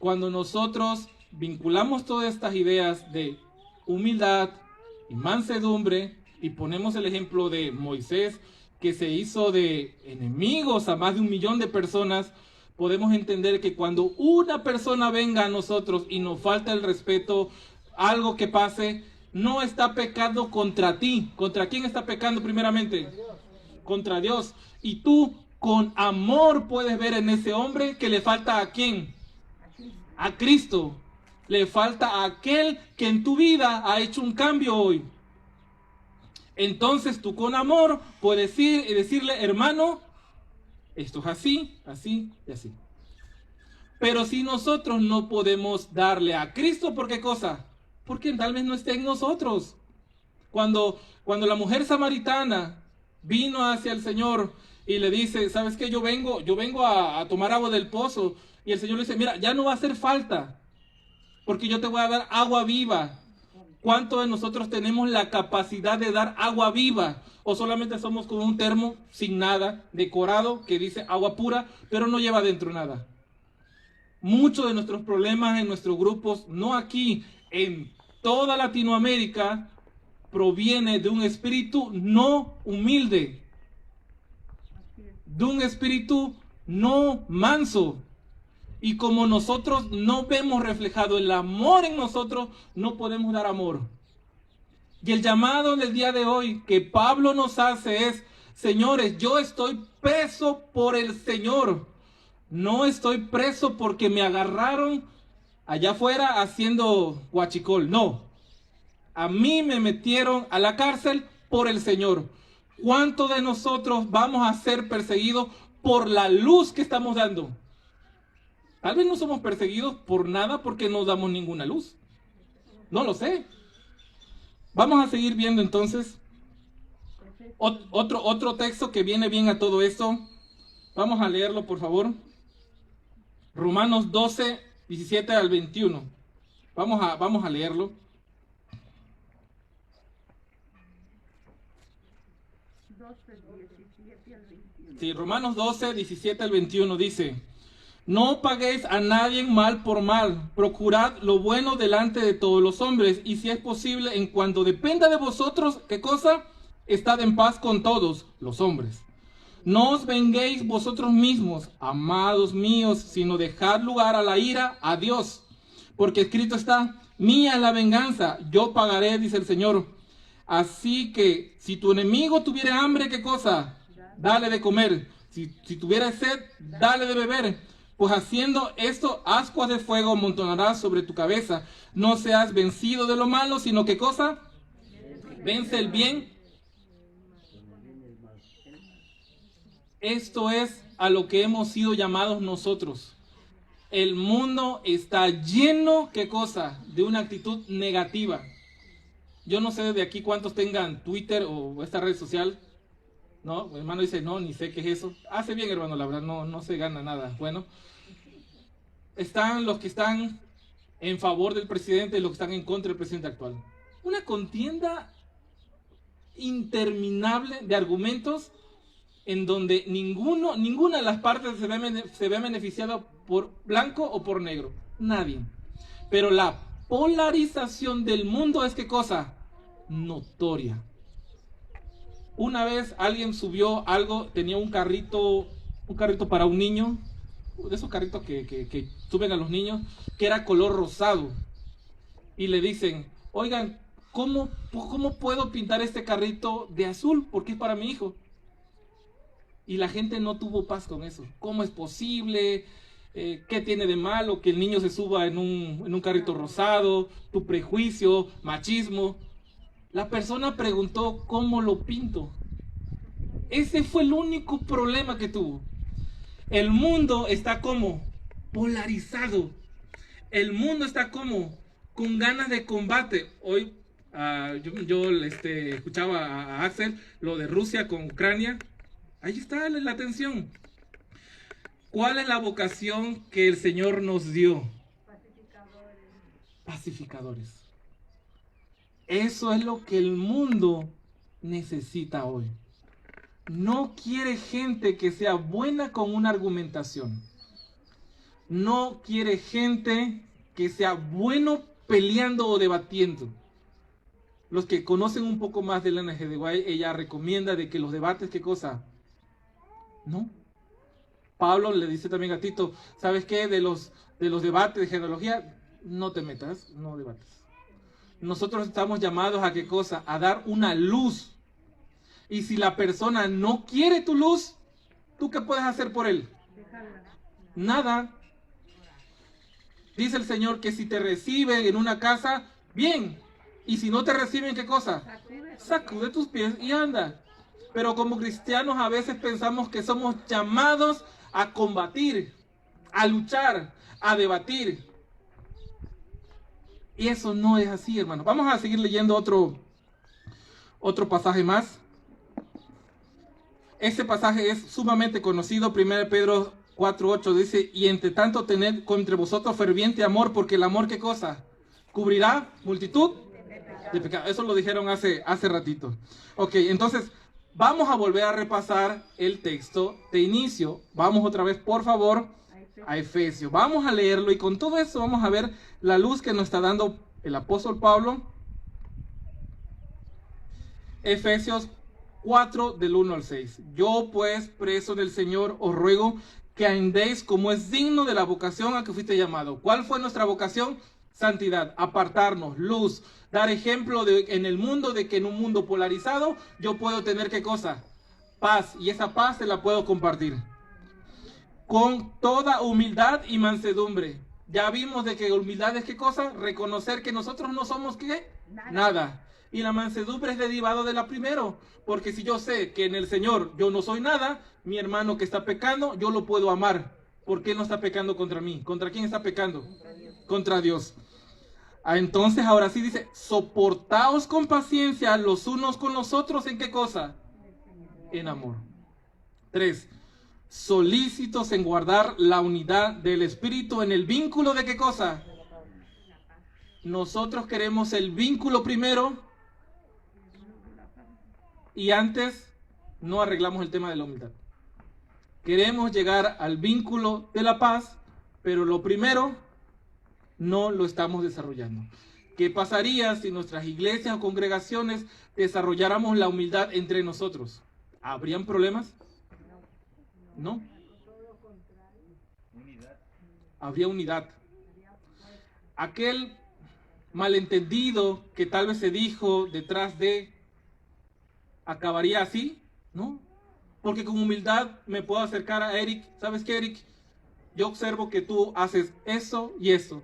Cuando nosotros vinculamos todas estas ideas de humildad y mansedumbre y ponemos el ejemplo de Moisés, que se hizo de enemigos a más de 1 millón de personas, podemos entender que cuando una persona venga a nosotros y nos falta el respeto, algo que pase, no está pecando contra ti. ¿Contra quién está pecando primeramente? Contra Dios. Y tú con amor puedes ver en ese hombre que le falta ¿a quién? A Cristo. Le falta a aquel que en tu vida ha hecho un cambio hoy. Entonces tú con amor puedes ir y decirle, hermano, esto es así, así y así. Pero si nosotros no podemos darle a Cristo, ¿por qué cosa? Porque tal vez no esté en nosotros. Cuando la mujer samaritana vino hacia el Señor y le dice, ¿sabes qué? Yo vengo a tomar agua del pozo. Y el Señor le dice, mira, ya no va a hacer falta, porque yo te voy a dar agua viva. ¿Cuántos de nosotros tenemos la capacidad de dar agua viva? O solamente somos como un termo sin nada, decorado, que dice agua pura, pero no lleva dentro nada. Muchos de nuestros problemas en nuestros grupos, no aquí, en toda Latinoamérica, proviene de un espíritu no humilde, de un espíritu no manso. Y como nosotros no vemos reflejado el amor en nosotros, no podemos dar amor. Y el llamado del día de hoy que Pablo nos hace es, señores, yo estoy preso por el Señor. No estoy preso porque me agarraron allá afuera haciendo huachicol. No. A mí me metieron a la cárcel por el Señor. ¿Cuántos de nosotros vamos a ser perseguidos por la luz que estamos dando? Tal vez no somos perseguidos por nada porque no damos ninguna luz. No lo sé. Vamos a seguir viendo entonces otro texto que viene bien a todo esto. Vamos a leerlo, por favor. Romanos 12, 17 al 21. Vamos a leerlo. Sí, Romanos 12, 17 al 21 dice: no paguéis a nadie mal por mal, procurad lo bueno delante de todos los hombres, y si es posible, en cuanto dependa de vosotros, ¿qué cosa? Estad en paz con todos los hombres. No os venguéis vosotros mismos, amados míos, sino dejad lugar a la ira a Dios. Porque escrito está, mía es la venganza, yo pagaré, dice el Señor. Así que, si tu enemigo tuviera hambre, ¿qué cosa? Dale de comer. Si tuviera sed, dale de beber. Pues haciendo esto, ascuas de fuego amontonarás sobre tu cabeza. No seas vencido de lo malo, sino ¿qué cosa? Vence el bien. Esto es a lo que hemos sido llamados nosotros. El mundo está lleno, ¿qué cosa? De una actitud negativa. Yo no sé de aquí cuántos tengan Twitter o esta red social. No, mi hermano dice, no, ni sé qué es eso. Hace bien, hermano, la verdad, no se gana nada. Bueno, están los que están en favor del presidente y los que están en contra del presidente actual. una contienda interminable de argumentos en donde ninguna de las partes se ve beneficiada por blanco o por negro. Nadie. Pero la polarización del mundo es, ¿qué cosa? Notoria. Una vez alguien subió algo, tenía un carrito para un niño, de esos carritos que suben a los niños, que era color rosado. Y le dicen, oigan, ¿cómo puedo pintar este carrito de azul? Porque es para mi hijo. Y la gente no tuvo paz con eso. ¿Cómo es posible? ¿Qué tiene de malo que el niño se suba en un carrito rosado? Tu prejuicio, machismo. La persona preguntó, ¿cómo lo pinto? Ese fue el único problema que tuvo. El mundo está como polarizado. El mundo está como con ganas de combate. Hoy yo escuchaba a Axel lo de Rusia con Ucrania. Ahí está la tensión. ¿Cuál es la vocación que el Señor nos dio? Pacificadores. Eso es lo que el mundo necesita hoy. No quiere gente que sea buena con una argumentación. No quiere gente que sea bueno peleando o debatiendo. Los que conocen un poco más de Elena G. de White, ella recomienda de que los debates, ¿qué cosa? No. Pablo le dice también a Tito, ¿sabes qué? De los debates de genealogía, no te metas, no debates. Nosotros estamos llamados a ¿qué cosa? A dar una luz. Y si la persona no quiere tu luz, ¿tú qué puedes hacer por él? Nada. Dice el Señor que si te reciben en una casa, bien. Y si no te reciben, ¿qué cosa? Sacude tus pies y anda. Pero como cristianos a veces pensamos que somos llamados a combatir, a luchar, a debatir. Y eso no es así, hermano. Vamos a seguir leyendo otro pasaje más. Ese pasaje es sumamente conocido. 1 Pedro 4:8 dice, y entre tanto tened entre vosotros ferviente amor, porque el amor, ¿qué cosa? Cubrirá multitud de pecados. Eso lo dijeron hace ratito. Ok, entonces vamos a volver a repasar el texto de inicio. Vamos otra vez, por favor, a Efesios. Vamos a leerlo y con todo eso vamos a ver la luz que nos está dando el apóstol Pablo. Efesios 4 del 1 al 6. Yo pues, preso del Señor, os ruego que andéis como es digno de la vocación a que fuiste llamado. ¿Cuál fue nuestra vocación? Santidad, apartarnos, luz, dar ejemplo en el mundo, de que en un mundo polarizado yo puedo tener ¿qué cosa? Paz, y esa paz se la puedo compartir. Con toda humildad y mansedumbre. Ya vimos de que humildad es ¿qué cosa? Reconocer que nosotros no somos ¿qué? Nada. Y la mansedumbre es derivado de la primero. Porque si yo sé que en el Señor yo no soy nada, mi hermano que está pecando, yo lo puedo amar. ¿Por qué no está pecando contra mí? ¿Contra quién está pecando? Contra Dios. Entonces ahora sí dice, soportaos con paciencia los unos con los otros, ¿en qué cosa? En amor. 3. Solícitos en guardar la unidad del Espíritu en el vínculo de ¿qué cosa? Nosotros queremos el vínculo primero y antes no arreglamos el tema de la humildad. Queremos llegar al vínculo de la paz, pero lo primero no lo estamos desarrollando. ¿Qué pasaría si nuestras iglesias o congregaciones desarrolláramos la humildad entre nosotros? ¿Habrían problemas? No. Habría unidad. Aquel malentendido que tal vez se dijo detrás de, ¿acabaría así? No. Porque con humildad me puedo acercar a Eric. ¿Sabes qué, Eric? Yo observo que tú haces eso y eso.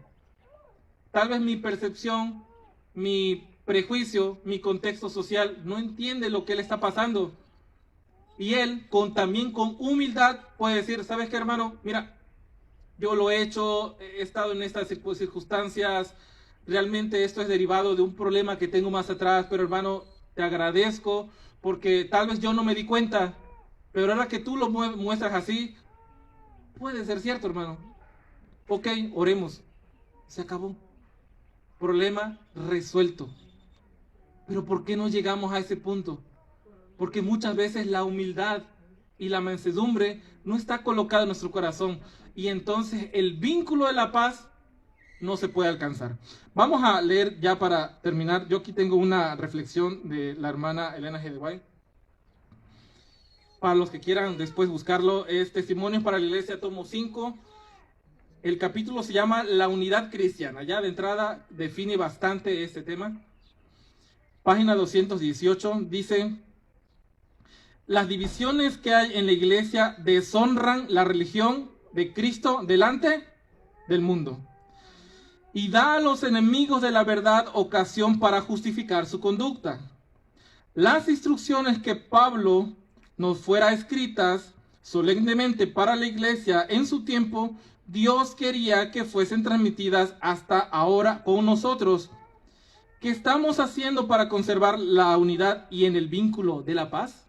Tal vez mi percepción, mi prejuicio, mi contexto social no entiende lo que él está pasando. Y él, también con humildad, puede decir, ¿sabes qué, hermano? Mira, yo lo he hecho, he estado en estas circunstancias, realmente esto es derivado de un problema que tengo más atrás, pero hermano, te agradezco, porque tal vez yo no me di cuenta, pero ahora que tú lo muestras así, puede ser cierto, hermano. Ok, oremos. Se acabó. Problema resuelto. Pero ¿por qué no llegamos a ese punto? Porque muchas veces la humildad y la mansedumbre no está colocada en nuestro corazón. Y entonces el vínculo de la paz no se puede alcanzar. Vamos a leer ya para terminar. Yo aquí tengo una reflexión de la hermana Elena G. de White. Para los que quieran después buscarlo, es Testimonios para la Iglesia, tomo 5. El capítulo se llama La unidad cristiana. Ya de entrada define bastante este tema. Página 218 dice: las divisiones que hay en la iglesia deshonran la religión de Cristo delante del mundo y da a los enemigos de la verdad ocasión para justificar su conducta. Las instrucciones que Pablo nos fuera escritas solemnemente para la iglesia en su tiempo, Dios quería que fuesen transmitidas hasta ahora con nosotros. ¿Qué estamos haciendo para conservar la unidad y en el vínculo de la paz?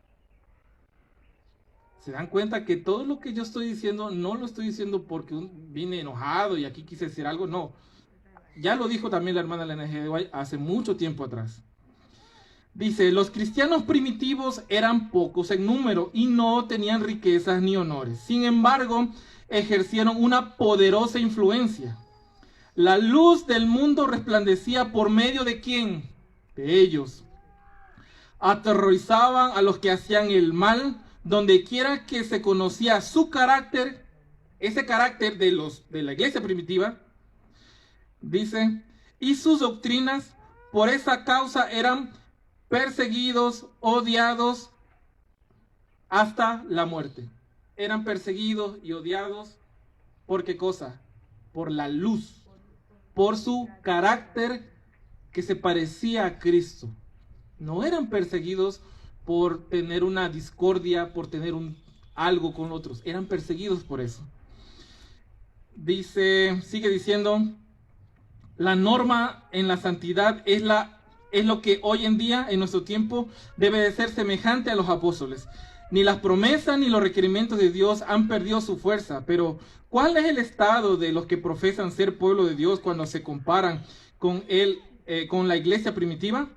¿Se dan cuenta que todo lo que yo estoy diciendo no lo estoy diciendo porque vine enojado y aquí quise decir algo? No. Ya lo dijo también la hermana Elena G. de White hace mucho tiempo atrás. Dice: los cristianos primitivos eran pocos en número y no tenían riquezas ni honores. Sin embargo, ejercieron una poderosa influencia. La luz del mundo resplandecía por medio de ¿quién? De ellos. Aterrorizaban a los que hacían el mal, donde quiera que se conocía su carácter, ese carácter de la iglesia primitiva, dice, y sus doctrinas, por esa causa eran perseguidos, odiados hasta la muerte. Eran perseguidos y odiados, ¿por qué cosa? Por la luz, por su carácter que se parecía a Cristo. No eran perseguidos por tener una discordia, por tener algo con otros. Eran perseguidos por eso. Dice, sigue diciendo, la norma en la santidad es lo que hoy en día, en nuestro tiempo, debe de ser semejante a los apóstoles. Ni las promesas ni los requerimientos de Dios han perdido su fuerza, pero ¿cuál es el estado de los que profesan ser pueblo de Dios cuando se comparan con la iglesia primitiva?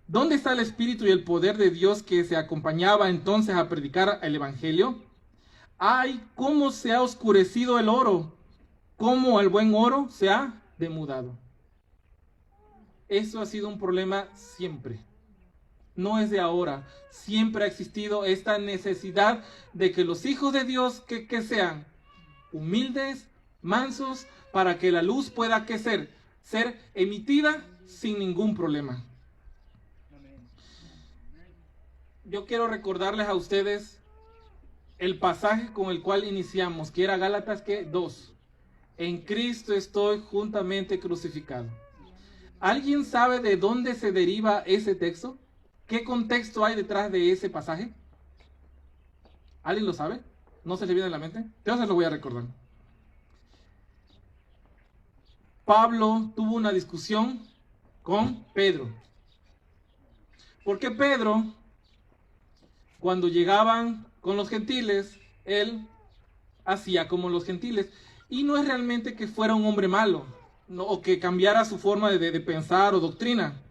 ¿Dónde está el espíritu y el poder de Dios que se acompañaba entonces a predicar el evangelio? ¡Ay, cómo se ha oscurecido el oro! ¿Cómo el buen oro se ha demudado? Eso ha sido un problema siempre. No es de ahora. Siempre ha existido esta necesidad de que los hijos de Dios que sean humildes, mansos, para que la luz pueda ser emitida sin ningún problema. Yo quiero recordarles a ustedes el pasaje con el cual iniciamos, que era Gálatas 2. En Cristo estoy juntamente crucificado. ¿Alguien sabe de dónde se deriva ese texto? ¿Qué contexto hay detrás de ese pasaje? ¿Alguien lo sabe? ¿No se le viene a la mente? Yo se lo voy a recordar. Pablo tuvo una discusión con Pedro. Porque Pedro, cuando llegaban con los gentiles, él hacía como los gentiles. Y no es realmente que fuera un hombre malo, no, o que cambiara su forma de pensar o doctrina.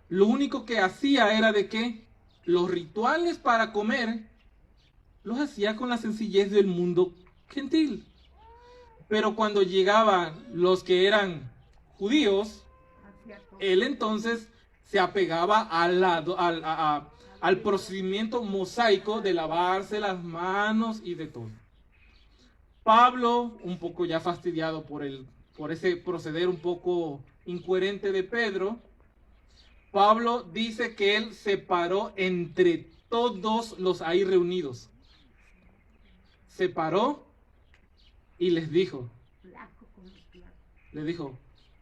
Lo único que hacía era de que los rituales para comer los hacía con la sencillez del mundo gentil. Pero cuando llegaban los que eran judíos, él entonces se apegaba al procedimiento mosaico de lavarse las manos y de todo. Pablo, un poco ya fastidiado por ese proceder un poco incoherente de Pedro, Pablo dice que él separó entre todos los ahí reunidos. Separó y les dijo,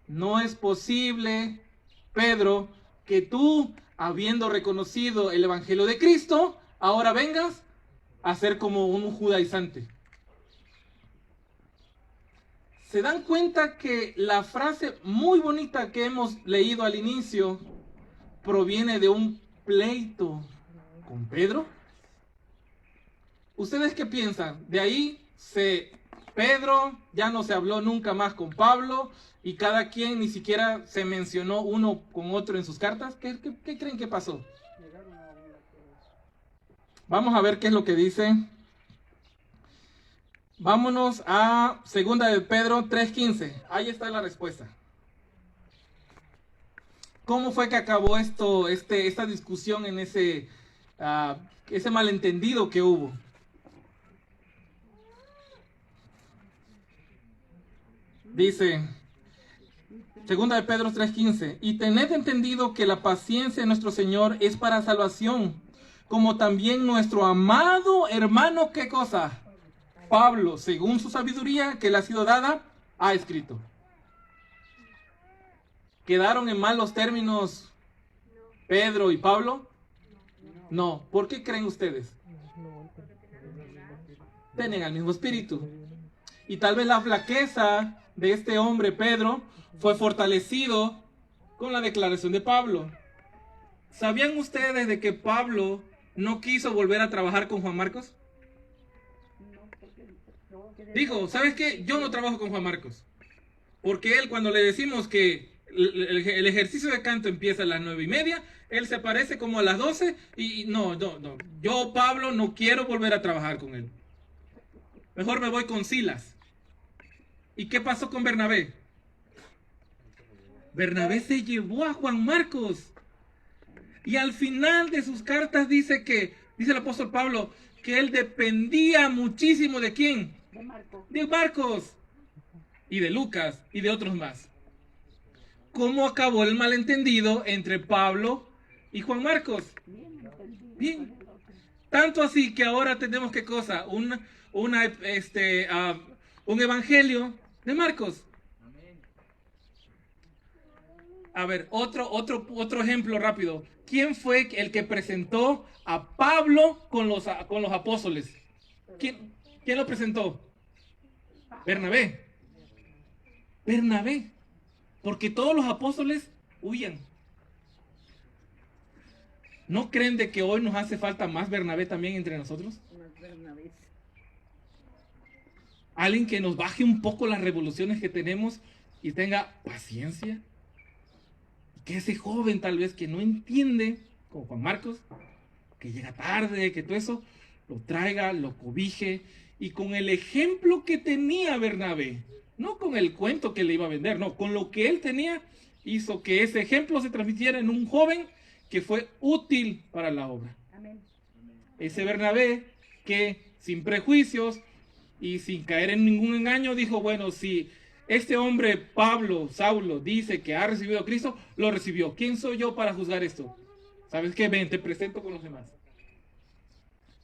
no es posible, Pedro, que tú, habiendo reconocido el evangelio de Cristo, ahora vengas a ser como un judaizante. ¿Se dan cuenta que la frase muy bonita que hemos leído al inicio proviene de un pleito con Pedro? ¿Ustedes qué piensan? De ahí Pedro, ya no se habló nunca más con Pablo, y cada quien ni siquiera se mencionó uno con otro en sus cartas. ¿Qué creen que pasó? Vamos a ver qué es lo que dice. Vámonos a 2 de Pedro 3:15. Ahí está la respuesta. ¿Cómo fue que acabó esta discusión en ese malentendido que hubo? Dice, 2 de Pedro 3:15, y tened entendido que la paciencia de nuestro Señor es para salvación, como también nuestro amado hermano, ¿qué cosa? Pablo, según su sabiduría que le ha sido dada, ha escrito. ¿Quedaron en malos términos Pedro y Pablo? No. ¿Por qué creen ustedes? Tienen el mismo espíritu. Y tal vez la flaqueza de este hombre, Pedro, fue fortalecido con la declaración de Pablo. ¿Sabían ustedes de que Pablo no quiso volver a trabajar con Juan Marcos? Dijo, ¿sabes qué? Yo no trabajo con Juan Marcos. Porque él, cuando le decimos que el ejercicio de canto empieza a las 9:30, él se aparece como a las 12 y no. Yo, Pablo, no quiero volver a trabajar con él. Mejor me voy con Silas. ¿Y qué pasó con Bernabé? Bernabé se llevó a Juan Marcos. Y al final de sus cartas dice el apóstol Pablo, que él dependía muchísimo ¿de quién? De Marcos. Y de Lucas y de otros más. ¿Cómo acabó el malentendido entre Pablo y Juan Marcos? Bien. Tanto así que ahora tenemos ¿qué cosa? Un evangelio de Marcos. A ver, otro ejemplo rápido. ¿Quién fue el que presentó a Pablo con los apóstoles? ¿Quién lo presentó? Bernabé. Porque todos los apóstoles huían. ¿No creen de que hoy nos hace falta más Bernabé también entre nosotros? Alguien que nos baje un poco las revoluciones que tenemos y tenga paciencia. Que ese joven tal vez que no entiende, como Juan Marcos, que llega tarde, que todo eso, lo traiga, lo cobije, y con el ejemplo que tenía Bernabé, no con el cuento que le iba a vender, no, con lo que él tenía, hizo que ese ejemplo se transmitiera en un joven que fue útil para la obra. Amén. Ese Bernabé que sin prejuicios y sin caer en ningún engaño dijo, bueno, si este hombre Pablo, Saulo, dice que ha recibido a Cristo, lo recibió. ¿Quién soy yo para juzgar esto? ¿Sabes qué? Ven, te presento con los demás.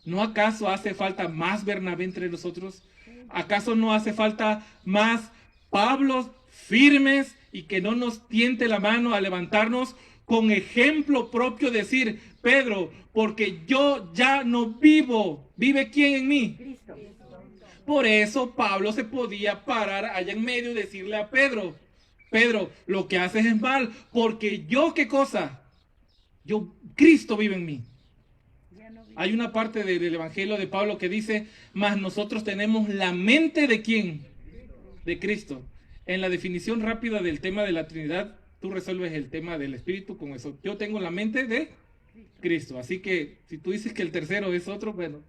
¿No acaso hace falta más Bernabé entre nosotros? ¿Acaso no hace falta más Pablos firmes y que no nos tiente la mano a levantarnos con ejemplo propio? Decir, Pedro, porque yo ya no vivo. ¿Vive quién en mí? Cristo. Por eso Pablo se podía parar allá en medio y decirle a Pedro, Pedro, lo que haces es mal, porque yo, ¿qué cosa? Cristo vive en mí. Hay una parte del Evangelio de Pablo que dice, mas nosotros tenemos la mente ¿de quién? De Cristo. En la definición rápida del tema de la Trinidad, tú resuelves el tema del Espíritu con eso. Yo tengo la mente de Cristo. Así que si tú dices que el tercero es otro, bueno,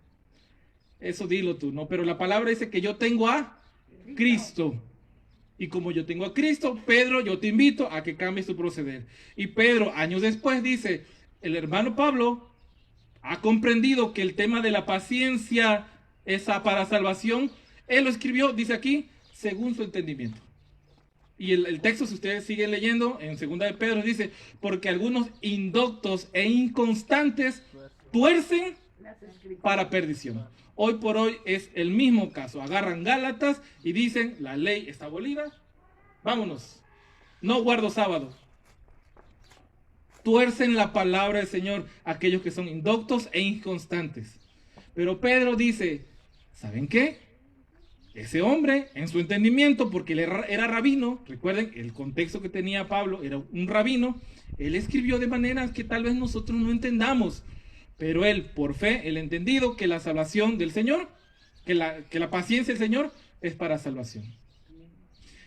eso dilo tú, ¿no? Pero la palabra dice que yo tengo a Cristo. Y como yo tengo a Cristo, Pedro, yo te invito a que cambies tu proceder. Y Pedro, años después, dice, el hermano Pablo ha comprendido que el tema de la paciencia es para salvación. Él lo escribió, dice aquí, según su entendimiento. Y el texto, si ustedes siguen leyendo, en 2 de Pedro dice, porque algunos indoctos e inconstantes tuercen para perdición. Hoy por hoy es el mismo caso. Agarran Gálatas y dicen, la ley está abolida, vámonos, no guardo sábado. Tuercen la palabra del Señor aquellos que son indoctos e inconstantes. Pero Pedro dice, ¿saben qué? Ese hombre, en su entendimiento, porque él era rabino, recuerden el contexto que tenía Pablo, era un rabino, él escribió de maneras que tal vez nosotros no entendamos, pero él, por fe, él entendido que la salvación del Señor, que la paciencia del Señor es para salvación.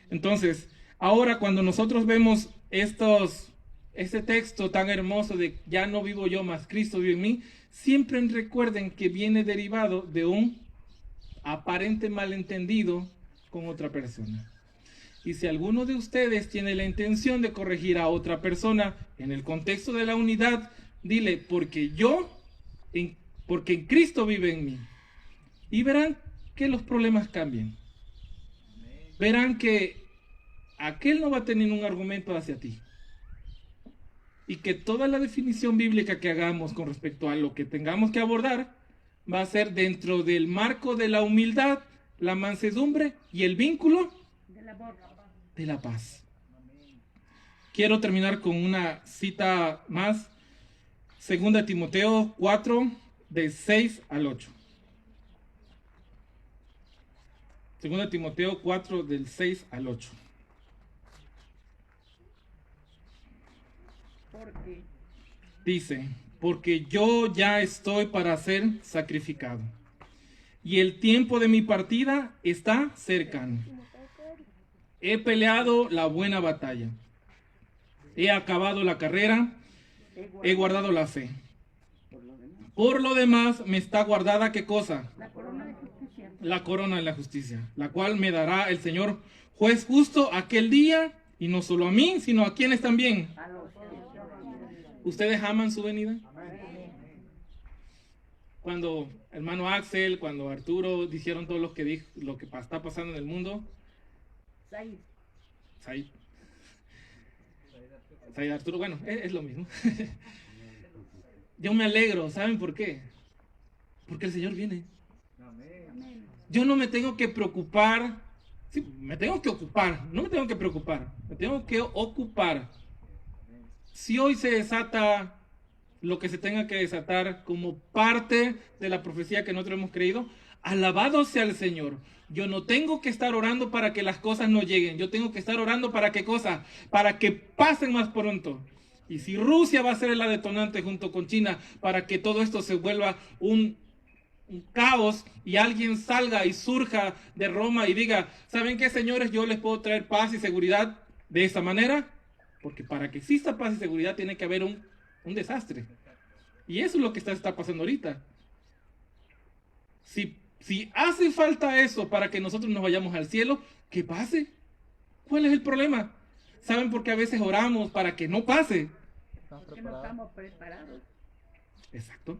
Entonces, ahora cuando nosotros vemos este texto tan hermoso de ya no vivo yo, más Cristo vive en mí, siempre recuerden que viene derivado de un aparente malentendido con otra persona. Y si alguno de ustedes tiene la intención de corregir a otra persona en el contexto de la unidad, dile, porque en Cristo vive en mí. Y verán que los problemas cambian. Verán que aquel no va a tener un argumento hacia ti. Y que toda la definición bíblica que hagamos con respecto a lo que tengamos que abordar va a ser dentro del marco de la humildad, la mansedumbre y el vínculo de la paz. Quiero terminar con una cita más. 2 Timoteo 4, de 6 al 8. 2 Timoteo 4, del 6 al 8. ¿Por qué? Dice, porque yo ya estoy para ser sacrificado, y el tiempo de mi partida está cercano. He peleado la buena batalla, he acabado la carrera, he guardado la fe. Por lo demás me está guardada, ¿qué cosa? La corona de justicia. La corona de la justicia, la cual me dará el Señor juez justo aquel día, y no solo a mí, sino a quienes también. A los que ¿Ustedes aman su venida? Cuando hermano Axel, cuando Arturo dijeron todo lo que está pasando en el mundo, Said Arturo, bueno, es lo mismo. Yo me alegro, ¿saben por qué? Porque el Señor viene. Yo no me tengo que preocupar, sí, me tengo que ocupar, no me tengo que preocupar, me tengo que ocupar. Si hoy se desata lo que se tenga que desatar como parte de la profecía que nosotros hemos creído, alabado sea el Señor. Yo no tengo que estar orando para que las cosas no lleguen. Yo tengo que estar orando para qué cosa, para que pasen más pronto. Y si Rusia va a ser la detonante junto con China para que todo esto se vuelva un caos y alguien salga y surja de Roma y diga, ¿saben qué, señores? Yo les puedo traer paz y seguridad de esta manera. Porque para que exista paz y seguridad tiene que haber un desastre. Y eso es lo que está pasando ahorita. Si hace falta eso para que nosotros nos vayamos al cielo, que pase. ¿Cuál es el problema? ¿Saben por qué a veces oramos para que no pase? porque no estamos preparados. Exacto.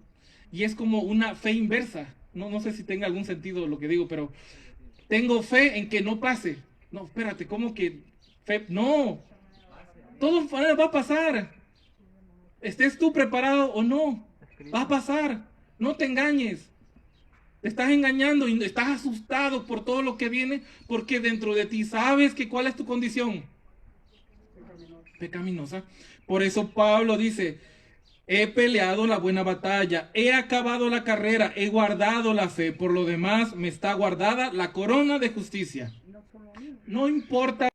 Y es como una fe inversa. No sé si tenga algún sentido lo que digo, pero tengo fe en que no pase. No, espérate, ¿cómo que fe? No. Todo va a pasar. Estés tú preparado o no, va a pasar. No te engañes. Te estás engañando y estás asustado por todo lo que viene, porque dentro de ti sabes que cuál es tu condición. Pecaminosa. Por eso Pablo dice, he peleado la buena batalla, he acabado la carrera, he guardado la fe. Por lo demás me está guardada la corona de justicia. No importa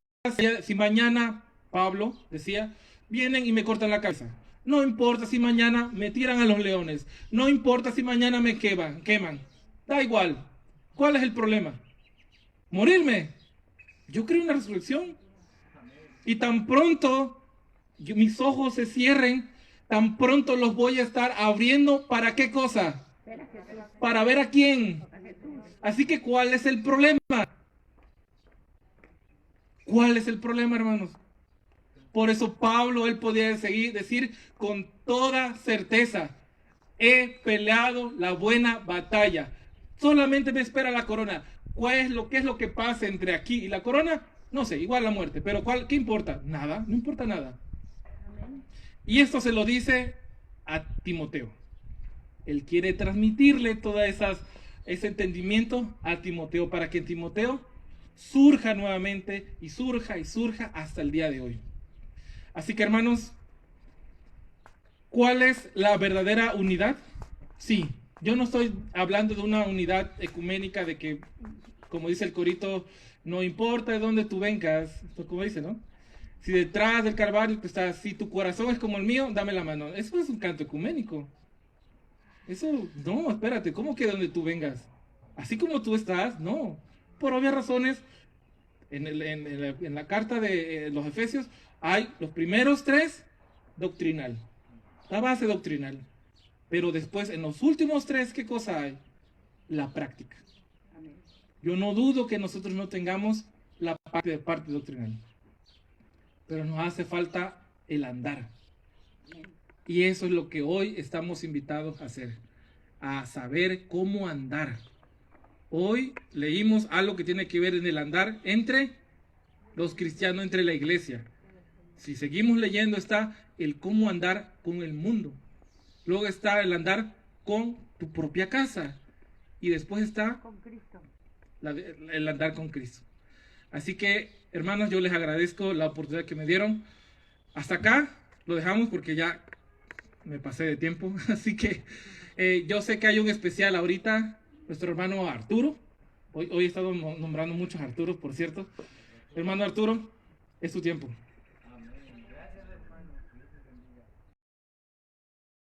si mañana, Pablo decía, vienen y me cortan la cabeza. No importa si mañana me tiran a los leones. No importa si mañana me queman. Da igual. ¿Cuál es el problema? Morirme. Yo creo en la resurrección. Y tan pronto mis ojos se cierren, tan pronto los voy a estar abriendo. ¿Para qué cosa? Para ver a quién. Así que ¿cuál es el problema? ¿Cuál es el problema, hermanos? Por eso Pablo, él podía decir con toda certeza, he peleado la buena batalla. Solamente me espera la corona. ¿Qué es lo que pasa entre aquí y la corona? No sé, igual la muerte. Pero ¿qué importa? Nada, no importa nada. Y esto se lo dice a Timoteo. Él quiere transmitirle ese entendimiento a Timoteo para que Timoteo surja nuevamente y surja hasta el día de hoy. Así que, hermanos, ¿cuál es la verdadera unidad? Sí, yo no estoy hablando de una unidad ecuménica de que, como dice el corito, no importa de dónde tú vengas, como dice, ¿no? Si detrás del Calvario tú estás, si tu corazón es como el mío, dame la mano. Eso es un canto ecuménico. Eso, no, espérate, ¿cómo que de donde tú vengas? Así como tú estás, no. por obvias razones, en la carta de los Efesios, hay los primeros 3 doctrinal, la base doctrinal. Pero después, en los últimos 3, ¿qué cosa hay? La práctica. Yo no dudo que nosotros no tengamos la parte doctrinal, pero nos hace falta el andar. Y eso es lo que hoy estamos invitados a hacer, a saber cómo andar. Hoy leímos algo que tiene que ver en el andar entre los cristianos, entre la iglesia. Si seguimos leyendo, está el cómo andar con el mundo. Luego está el andar con tu propia casa. Y después está Con Cristo. el andar con Cristo. Así que, hermanos, yo les agradezco la oportunidad que me dieron. Hasta acá lo dejamos porque ya me pasé de tiempo. Así que yo sé que hay un especial ahorita, nuestro hermano Arturo. Hoy he estado nombrando muchos Arturos, por cierto. Hermano Arturo, es tu tiempo.